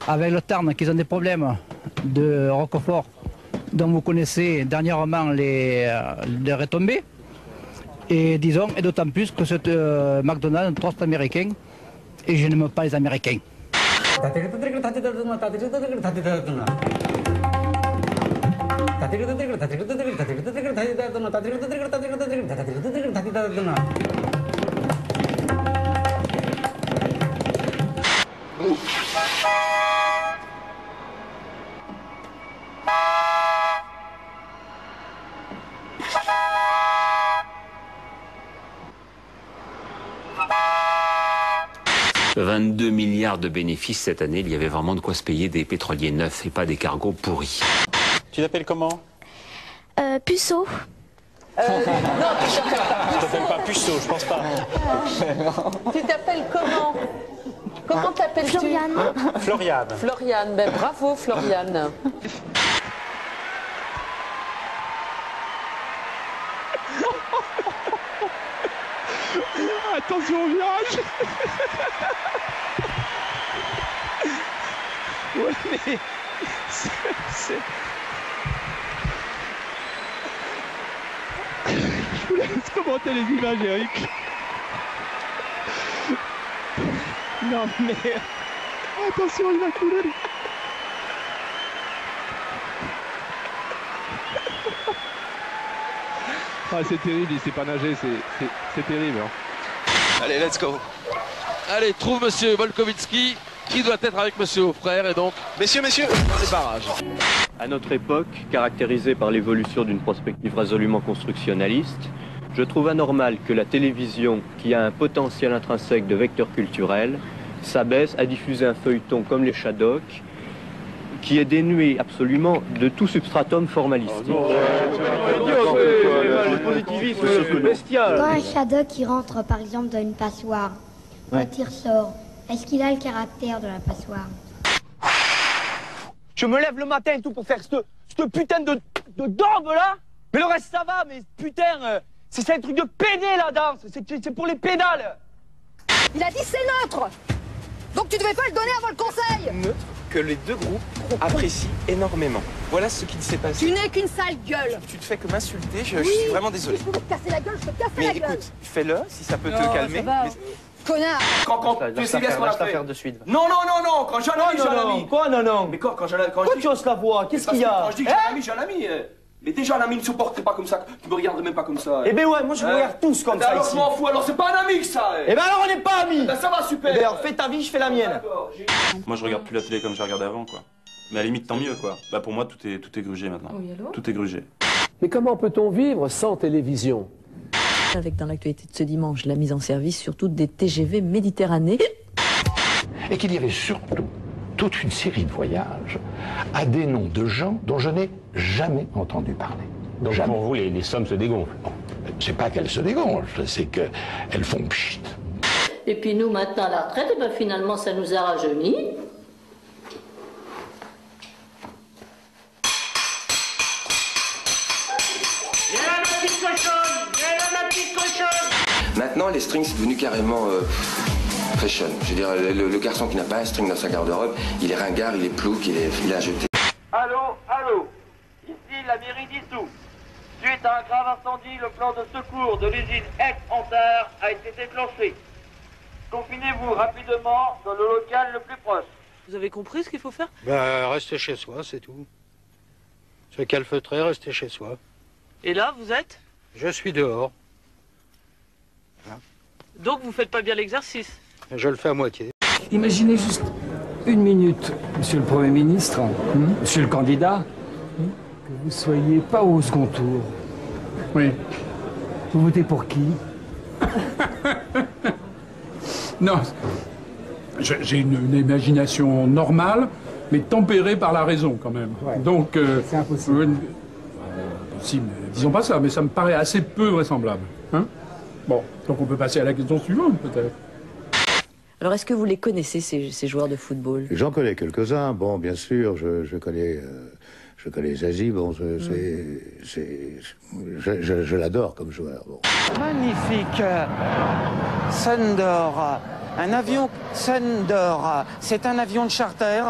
avec le Tarn, qui ont des problèmes de Roquefort, dont vous connaissez dernièrement les retombées. Et disons, et d'autant plus que ce McDonald's est un trust américain, et je n'aime pas les Américains. « 22 milliards de bénéfices cette année, il y avait vraiment de quoi se payer des pétroliers neufs et pas des cargos pourris. » Tu t'appelles comment? Puceau. Non, je t'appelle pas Puceau, je pense pas. Tu t'appelles comment? Comment t'appelles-tu? Floriane. Floriane. Floriane, ben bravo Floriane. Attention au virage. Ouais, mais c'est... Je vous laisse commenter les images, Eric. Non mais... Attention, il va couler. Ah, c'est terrible, il sait pas nager, c'est terrible. Hein. Allez, let's go. Allez, trouve monsieur Volkovitsky, qui doit être avec monsieur Auffrère, et donc, messieurs, dans les barrages. À notre époque, caractérisée par l'évolution d'une prospective résolument constructionnaliste, Je trouve anormal que la télévision, qui a un potentiel intrinsèque de vecteur culturel, s'abaisse à diffuser un feuilleton comme les Shadocks, qui est dénué absolument de tout substratum formalistique. Quand un Shadok qui rentre par exemple dans une passoire, quand il ressort, est-ce qu'il a le caractère de la passoire? Je me lève le matin et tout pour faire cette putain de daube là. Mais le reste ça va, mais putain, c'est un truc de pédé la danse, c'est pour les pédales. Il a dit c'est neutre. Donc tu devais pas le donner avant le conseil. Neutre que les deux groupes apprécient énormément. Voilà ce qui s'est passé. Tu n'es qu'une sale gueule. Tu te fais que m'insulter, je suis vraiment désolé. Si tu veux te casser la gueule, je te casse la gueule. Mais écoute, fais-le si ça peut te calmer. Connard. Quand tu sais bien ce qu'on a fait. De suite. Non, quand j'en ai mis, j'en ai mis. Quoi non? Mais quand je tu hausses la voix, qu'est-ce qu'il y a? Quand je dis que j'en ai mis, Mais déjà un ami ne supporte pas comme ça, tu me regardes même pas comme ça. Eh ben ouais, moi je vous regarde tous comme ça alors ici. je m'en fous, alors c'est pas un ami ça. Eh ben alors on n'est pas amis. Ben ça va super. Eh ben alors fais ta vie, je fais la mienne. Moi je regarde plus la télé comme je regardais avant quoi. Mais à la limite tant mieux quoi. Bah pour moi tout est grugé maintenant. Oui, alors tout est grugé. Mais comment peut-on vivre sans télévision? Avec dans l'actualité de ce dimanche la mise en service surtout des TGV Méditerranée. Et qu'il y avait surtout toute une série de voyages à des noms de gens dont je n'ai jamais entendu parler. Donc jamais. pour vous, les sommes se dégonflent. Bon, c'est pas qu'elles se dégonflent, c'est qu'elles font pchit. Et puis nous maintenant à la retraite, et ben finalement ça nous a rajeunis. Maintenant, les strings, c'est devenu carrément fashion. Je veux dire, le garçon qui n'a pas un string dans sa garde-robe, il est ringard, il est plouc, il est à jeter. Allô. Ici la mairie d'Issou. Suite à un grave incendie, le plan de secours de l'usine Ex-Antar a été déclenché. Confinez-vous rapidement dans le local le plus proche. Vous avez compris ce qu'il faut faire? Restez chez soi, c'est tout. Se calfeutrer, restez chez soi. Et là, vous êtes? Je suis dehors. Donc vous faites pas bien l'exercice? Je le fais à moitié. Imaginez juste une minute, monsieur le Premier ministre, monsieur le candidat, que vous soyez pas au second tour. Oui. Vous votez pour qui? Non, j'ai une imagination normale, mais tempérée par la raison quand même. Ouais. Donc, c'est impossible. Si, disons pas ça, mais ça me paraît assez peu vraisemblable. Hein? Bon, donc on peut passer à la question suivante peut-être. Alors est-ce que vous les connaissez ces joueurs de football? J'en connais quelques-uns. Bon, bien sûr, je connais Zazie. Bon, je l'adore comme joueur. Bon. Magnifique. Sundor. Un avion Sundor. C'est un avion de charter.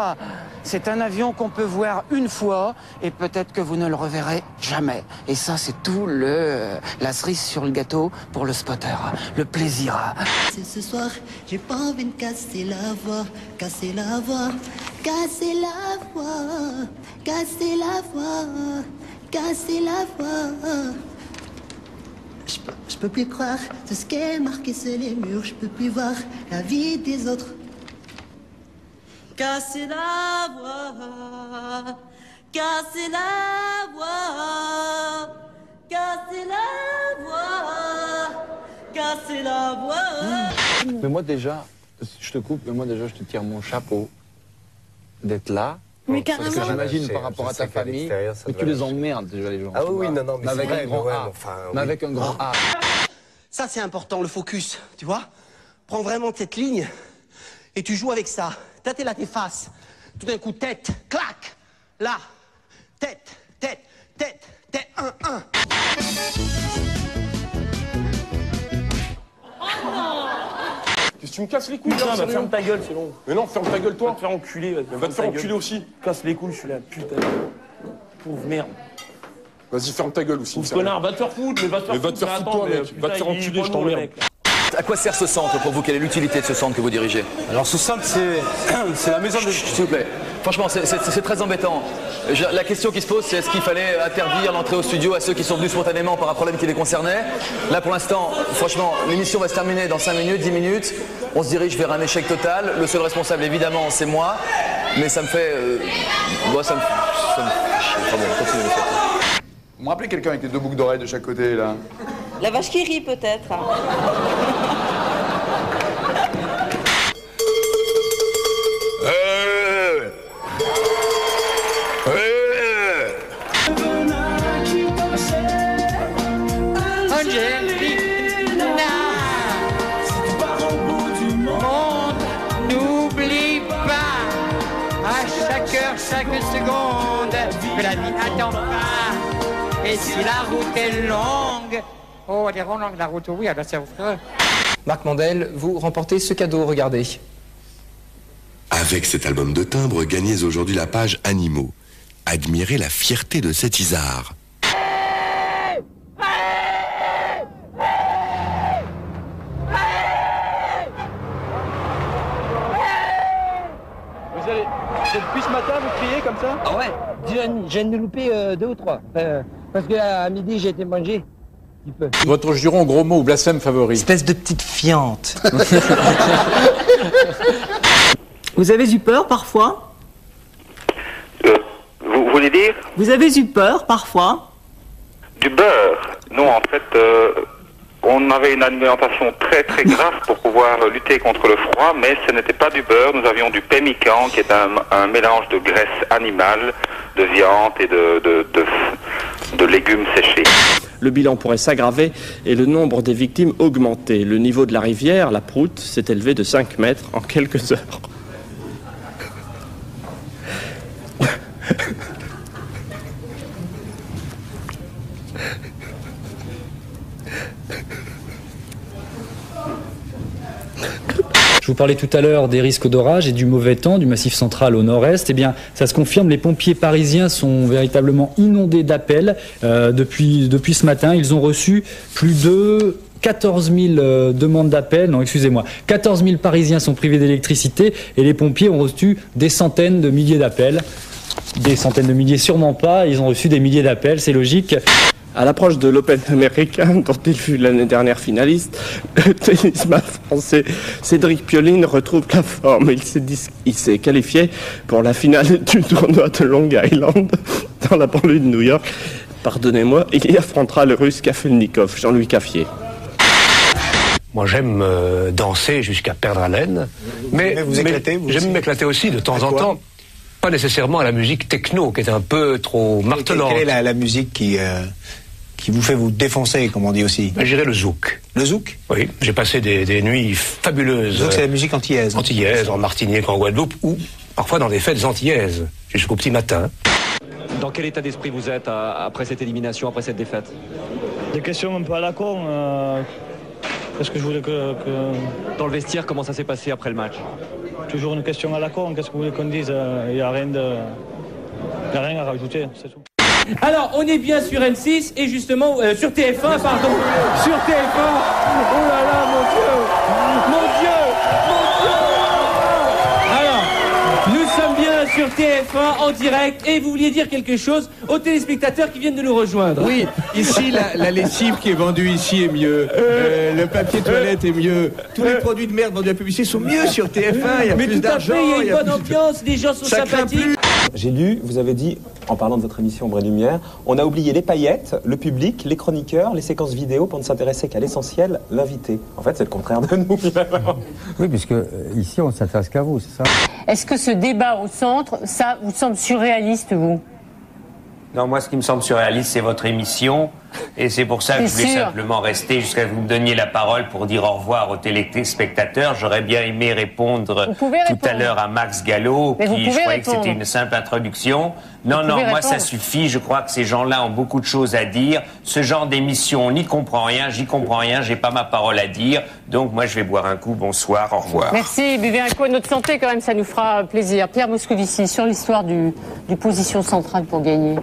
C'est un avion qu'on peut voir une fois et peut-être que vous ne le reverrez jamais. Et ça, c'est tout la cerise sur le gâteau pour le spotter. Le plaisir. Ce soir, j'ai pas envie de casser la voix, casser la voix, casser la voix, casser la voix, casser la voix. Je peux plus croire tout ce qui est marqué sur les murs. Je peux plus voir la vie des autres. Casser la voix, casser la voix, casser la voix, casser la voix. Mais moi déjà, je te coupe, mais moi déjà je te tire mon chapeau d'être là. Mais Parce carrément. que j'imagine par rapport à ta famille, mais tu les emmerdes déjà les gens. Ah oui, non, mais avec vrai, un grand ouais, A. enfin, Mais oui. avec un grand A. Ça, c'est important, le focus, tu vois. Prends vraiment cette ligne et tu joues avec ça. T'es là, tes faces. Tout d'un coup, tête, clac, là. Tête, tête, tête, tête, 1-1. Qu'est-ce que tu me casses les couilles là? Ferme ta gueule, c'est long. Mais non, ferme ta gueule toi. Va te faire enculer. Va te faire enculer aussi. Casse les couilles, je suis là, putain. Pauvre merde. Vas-y, ferme ta gueule aussi. Pauvre connard, va te faire foutre, mais va te faire foutre. Va te faire foutre toi, mec. Va te faire enculer, je t'emmerde. À quoi sert ce centre pour vous? Quelle est l'utilité de ce centre que vous dirigez? Alors ce centre, c'est la maison de... S'il vous plaît. Franchement, c'est très embêtant. La question qui se pose, c'est est-ce qu'il fallait interdire l'entrée au studio à ceux qui sont venus spontanément par un problème qui les concernait? Là, pour l'instant, franchement, l'émission va se terminer dans 5 minutes, 10 minutes. On se dirige vers un échec total. Le seul responsable, évidemment, c'est moi. Mais ça me fait... Bon, ça me fait chier. Enfin bon, continuez. Vous me rappelez quelqu'un avec les deux boucles d'oreilles de chaque côté, là? La vache qui rit peut-être. Chaque seconde que la vie n'attend pas. Et si la route est longue, oh, elle est longue la route, oui, alors c'est affreux. Marc Mandel, vous remportez ce cadeau, regardez. Avec cet album de timbres, gagnez aujourd'hui la page Animaux. Admirez la fierté de cet isard. Depuis ce matin, vous criez comme ça? Ah ouais, je viens de louper 2 ou 3. Parce qu'à midi, j'ai été manger. Un petit peu. Votre juron, gros mot ou blasphème favori? Espèce de petite fiante. Vous avez eu peur parfois? Vous voulez dire? Vous avez eu peur parfois? Du beurre? Non, en fait, on avait une alimentation très très grasse pour pouvoir lutter contre le froid, mais ce n'était pas du beurre. Nous avions du pemmican, qui est un mélange de graisse animale, de viande et de légumes séchés. Le bilan pourrait s'aggraver et le nombre des victimes augmenter. Le niveau de la rivière, la Proute, s'est élevé de 5 mètres en quelques heures. Je vous parlais tout à l'heure des risques d'orage et du mauvais temps du Massif central au nord-est. Eh bien, ça se confirme, les pompiers parisiens sont véritablement inondés d'appels. Depuis ce matin, ils ont reçu plus de 14 000 demandes d'appel. Non, excusez-moi. 14 000 Parisiens sont privés d'électricité et les pompiers ont reçu des centaines de milliers d'appels. Des centaines de milliers, sûrement pas. Ils ont reçu des milliers d'appels, c'est logique. À l'approche de l'Open américain, dont il fut l'année dernière finaliste, le tennisman français Cédric Pioline retrouve la forme. Il s'est qualifié pour la finale du tournoi de Long Island, dans la banlieue de New York. Pardonnez-moi, il y affrontera le russe Kafelnikov, Jean-Louis Caffier. Moi, j'aime danser jusqu'à perdre haleine, mais j'aime m'éclater aussi de temps en temps. Pas nécessairement à la musique techno, qui est un peu trop martelante. Quelle est la musique qui vous fait vous défoncer, comme on dit aussi? Je dirais le zouk. Le zouk? Oui, j'ai passé des nuits fabuleuses. Le zouk, c'est la musique antillaise. Antillaise, en Martinique, en Guadeloupe, ou parfois dans des fêtes antillaises, jusqu'au petit matin. Dans quel état d'esprit vous êtes après cette élimination, après cette défaite? Des questions un peu à la con. Qu'est-ce que je voulais que... Dans le vestiaire, comment ça s'est passé après le match? Toujours une question à la con, qu'est-ce que vous voulez qu'on dise? Il n'y a rien à rajouter, c'est tout. Alors, on est bien sur M6 et justement, sur TF1, pardon. Sur TF1. Oh là là, mon Dieu. Mon Dieu. Mon Dieu. Alors, nous sommes bien sur TF1 en direct et vous vouliez dire quelque chose aux téléspectateurs qui viennent de nous rejoindre. Oui, ici, la lessive qui est vendue ici est mieux. Le papier toilette est mieux. Tous les produits de merde vendus à la publicité sont mieux sur TF1. Il y a plus d'argent. Mais tout à fait, il y a une bonne ambiance, les gens sont sympathiques. J'ai lu, vous avez dit, en parlant de votre émission Ombre et Lumière, on a oublié les paillettes, le public, les chroniqueurs, les séquences vidéo pour ne s'intéresser qu'à l'essentiel, l'invité. En fait, c'est le contraire de nous. Oui, puisque ici, on ne s'intéresse qu'à vous, c'est ça? Est-ce que ce débat au centre, ça vous semble surréaliste, vous? Non, moi, ce qui me semble surréaliste, c'est votre émission. Et c'est pour ça que je voulais simplement rester jusqu'à ce que vous me donniez la parole pour dire au revoir aux téléspectateurs. J'aurais bien aimé répondre tout à l'heure à Max Gallo, qui je croyais que c'était une simple introduction. Non, moi, ça suffit. Je crois que ces gens-là ont beaucoup de choses à dire. Ce genre d'émission, on n'y comprend rien, j'y comprends rien, j'ai pas ma parole à dire. Donc, moi, je vais boire un coup. Bonsoir, au revoir. Merci. Buvez un coup à notre santé, quand même, ça nous fera plaisir. Pierre Moscovici, sur l'histoire du position centrale pour gagner.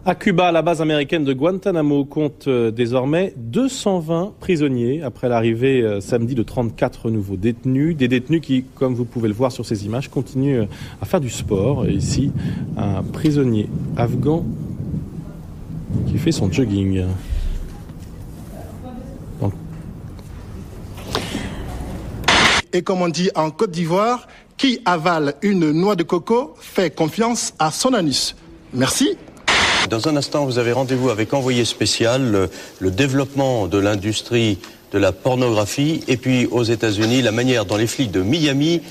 À Cuba, la base américaine de Guantanamo compte désormais 220 prisonniers après l'arrivée samedi de 34 nouveaux détenus. Des détenus qui, comme vous pouvez le voir sur ces images, continuent à faire du sport. Et ici, un prisonnier afghan qui fait son jogging. Donc... Et comme on dit en Côte d'Ivoire, qui avale une noix de coco fait confiance à son anus. Merci. Dans un instant, vous avez rendez-vous avec Envoyé spécial, le développement de l'industrie de la pornographie, et puis aux États-Unis, la manière dont les flics de Miami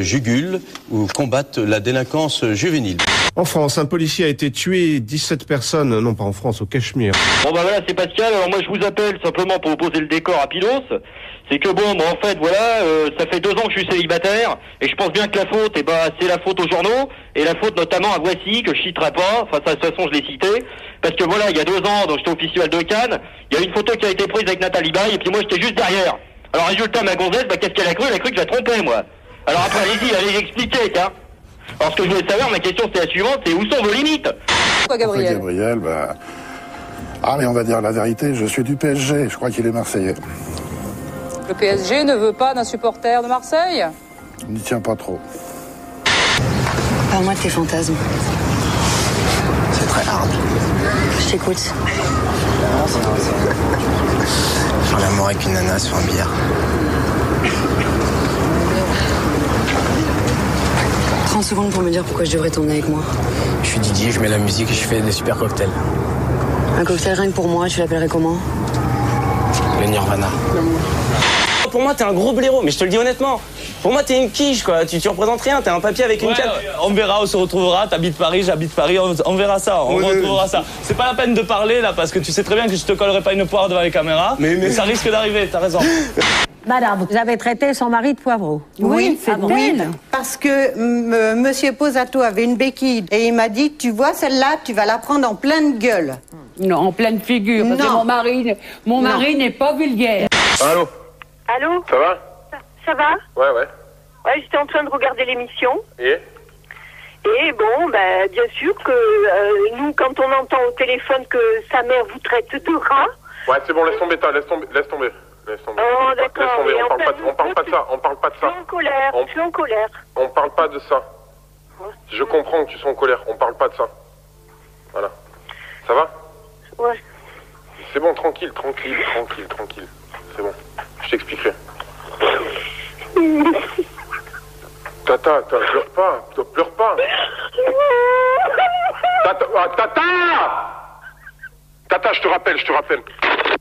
jugulent ou combattent la délinquance juvénile. En France, un policier a été tué, 17 personnes, non pas en France, au Cachemire. Bon bah voilà, c'est Pascal, alors moi je vous appelle simplement pour vous poser le décor à Pilos. C'est que bon, en fait, voilà, ça fait 2 ans que je suis célibataire, et je pense bien que la faute, c'est la faute aux journaux, et la faute notamment à Voici, que je citerai pas, enfin, de toute façon, je l'ai cité, parce que voilà, il y a 2 ans, donc j'étais au Festival de Cannes, il y a une photo qui a été prise avec Nathalie Baye, et puis moi, j'étais juste derrière. Alors, résultat, ma gonzesse, qu'est-ce qu'elle a cru? Elle a cru que je la trompais, moi. Alors après, allez expliquer, tiens. Alors, ce que je voulais savoir, ma question, c'est la suivante, c'est où sont vos limites? Pourquoi Gabriel? Gabriel, Ah, mais on va dire la vérité, je suis du PSG, je crois qu'il est marseillais. Le PSG ne veut pas d'un supporter de Marseille? On n'y tient pas trop. Parle-moi de tes fantasmes. C'est très hard. Je t'écoute. Faire l'amour avec une nana sur un billard. 30 secondes pour me dire pourquoi je devrais tourner avec moi. Je suis Didier, je mets la musique et je fais des super cocktails. Un cocktail rien que pour moi, tu l'appellerais comment? Le Nirvana. Pour moi, t'es un gros blaireau, mais je te le dis honnêtement. Pour moi, t'es une quiche, quoi. Tu représentes rien, t'es un papier avec une cape. On verra, on se retrouvera. T'habites Paris, j'habite Paris, on verra ça, on retrouvera ça. C'est pas la peine de parler, là, parce que tu sais très bien que je te collerai pas une poire devant les caméras. Mais ça risque d'arriver, t'as raison. Madame, vous avez traité son mari de poivreau. Oui, c'est oui, parce que Monsieur Posato avait une béquille et il m'a dit, tu vois, celle-là, tu vas la prendre en pleine gueule. Non, en pleine figure, parce que mon mari n'est pas vulgaire. Allô? Allô? Ça va? Ça va? Ouais. Ouais, j'étais en train de regarder l'émission. Et bon, bien sûr que nous, quand on entend au téléphone que sa mère vous traite de rat... Ouais, c'est bon, laisse tomber. Oh, d'accord. On parle pas de ça. Je suis en colère. On parle pas de ça. Je comprends que tu sois en colère. On parle pas de ça. Voilà. Ça va? Ouais. C'est bon, tranquille. C'est bon. Je t'expliquerai. Tata, pleure pas. Tata, je te rappelle.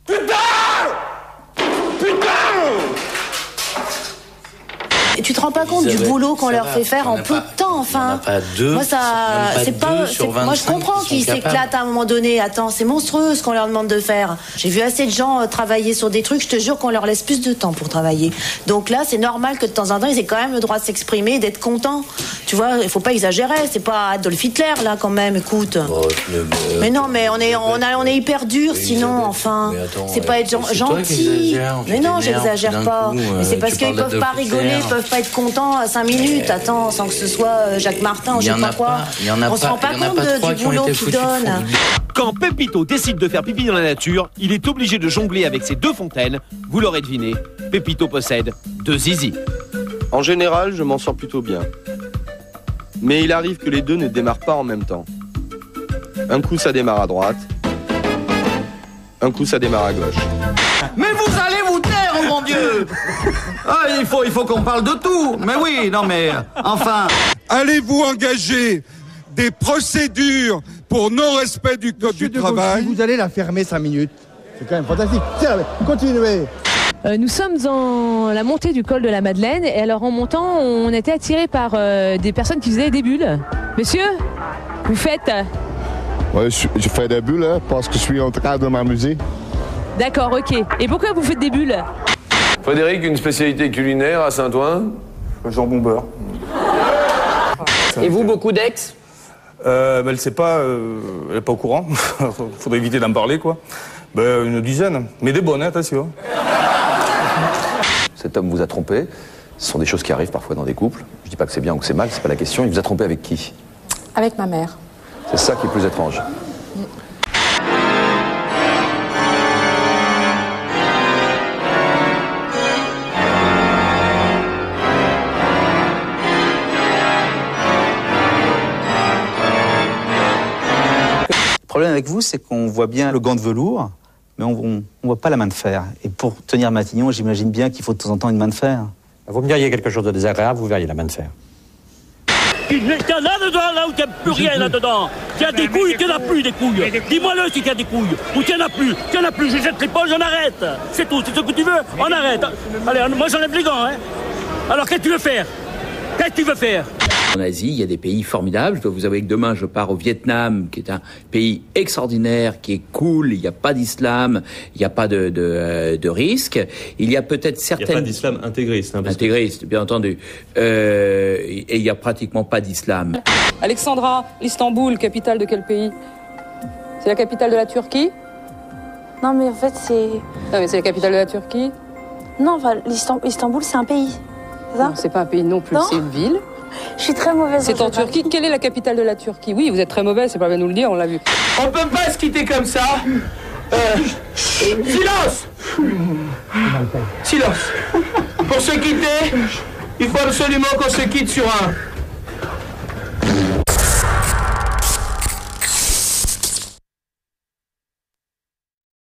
Putain! Et tu te rends pas compte du boulot qu'on leur fait faire en peu de temps, enfin. Moi, ça, c'est pas. Moi, je comprends qu'ils s'éclatent à un moment donné. Attends, c'est monstrueux ce qu'on leur demande de faire. J'ai vu assez de gens travailler sur des trucs. Je te jure qu'on leur laisse plus de temps pour travailler. Donc là, c'est normal que de temps en temps, ils aient quand même le droit de s'exprimer, d'être contents. Tu vois, il faut pas exagérer. C'est pas Adolf Hitler là, quand même. Écoute. Mais non, mais on est hyper dur, sinon. Enfin, c'est pas être gentil. Mais non, j'exagère pas. Mais c'est parce qu'ils peuvent pas rigoler, ils peuvent pas être contents à 5 minutes, attends, sans que ce soit Jacques Martin ou je sais pas quoi. On se rend pas compte du boulot qu'il donne. Quand Pépito décide de faire pipi dans la nature, il est obligé de jongler avec ses 2 fontaines. Vous l'aurez deviné, Pépito possède 2 zizis. En général, je m'en sors plutôt bien. Mais il arrive que les 2 ne démarrent pas en même temps. Un coup, ça démarre à droite. Un coup, ça démarre à gauche. Mais vous allez vous taire, oh mon Dieu! Il faut qu'on parle de tout. Mais oui, non mais, enfin... Allez-vous engager des procédures pour non-respect du code du travail? Vous allez la fermer 5 minutes. C'est quand même fantastique. Tiens, continuez. Nous sommes dans la montée du col de la Madeleine et alors en montant, on était attirés par des personnes qui faisaient des bulles. Monsieur, vous faites... Ouais, je fais des bulles parce que je suis en train de m'amuser. D'accord, ok. Et pourquoi vous faites des bulles? Frédéric, une spécialité culinaire à Saint-Ouen? Jambon beurre. Et vous, beaucoup d'ex? Elle sait pas, elle est pas au courant. Faudrait éviter d'en parler, quoi. Une dizaine, mais des bonnes, attention. Cet homme vous a trompé. Ce sont des choses qui arrivent parfois dans des couples. Je dis pas que c'est bien ou que c'est mal, c'est pas la question. Il vous a trompé avec qui? Avec ma mère. C'est ça qui est plus étrange. Le problème avec vous, c'est qu'on voit bien le gant de velours, mais on voit pas la main de fer. Et pour tenir Matignon, j'imagine bien qu'il faut de temps en temps une main de fer. Vous me diriez quelque chose de désagréable, vous verriez la main de fer. Qu'il y en a dedans, là où il n'y a plus rien là-dedans. Il y a des couilles, il n'y en a plus des couilles. Dis-moi-le s'il y a des couilles. Ou il n'y en a plus. Il n'y en a plus. Je jette l'épaule, j'en arrête. C'est tout. C'est ce que tu veux. On arrête. Allez, moi j'enlève les gants. Hein. Alors qu'est-ce que tu veux faire? Qu'est-ce que tu veux faire? En Asie, il y a des pays formidables. Je dois vous avouer que demain, je pars au Vietnam, qui est un pays extraordinaire, qui est cool. Il n'y a pas d'islam, il n'y a pas de risque. Il y a peut-être certaines... Il n'y a pas d'islam intégriste. Hein, intégriste, bien entendu. Et il n'y a pratiquement pas d'islam. Alexandra, Istanbul, capitale de quel pays? C'est la capitale de la Turquie? Non, mais en fait, c'est... Non, mais c'est la capitale de la Turquie? Non, enfin, Istanbul, c'est un pays. C'est ça? Non, c'est pas un pays non plus, c'est une ville. Je suis très mauvaise. C'est en Turquie. Quelle est la capitale de la Turquie? Oui, vous êtes très mauvaise, c'est pas bien de nous le dire, on l'a vu. On peut pas se quitter comme ça. Silence. Silence. Pour se quitter, il faut absolument qu'on se quitte sur un...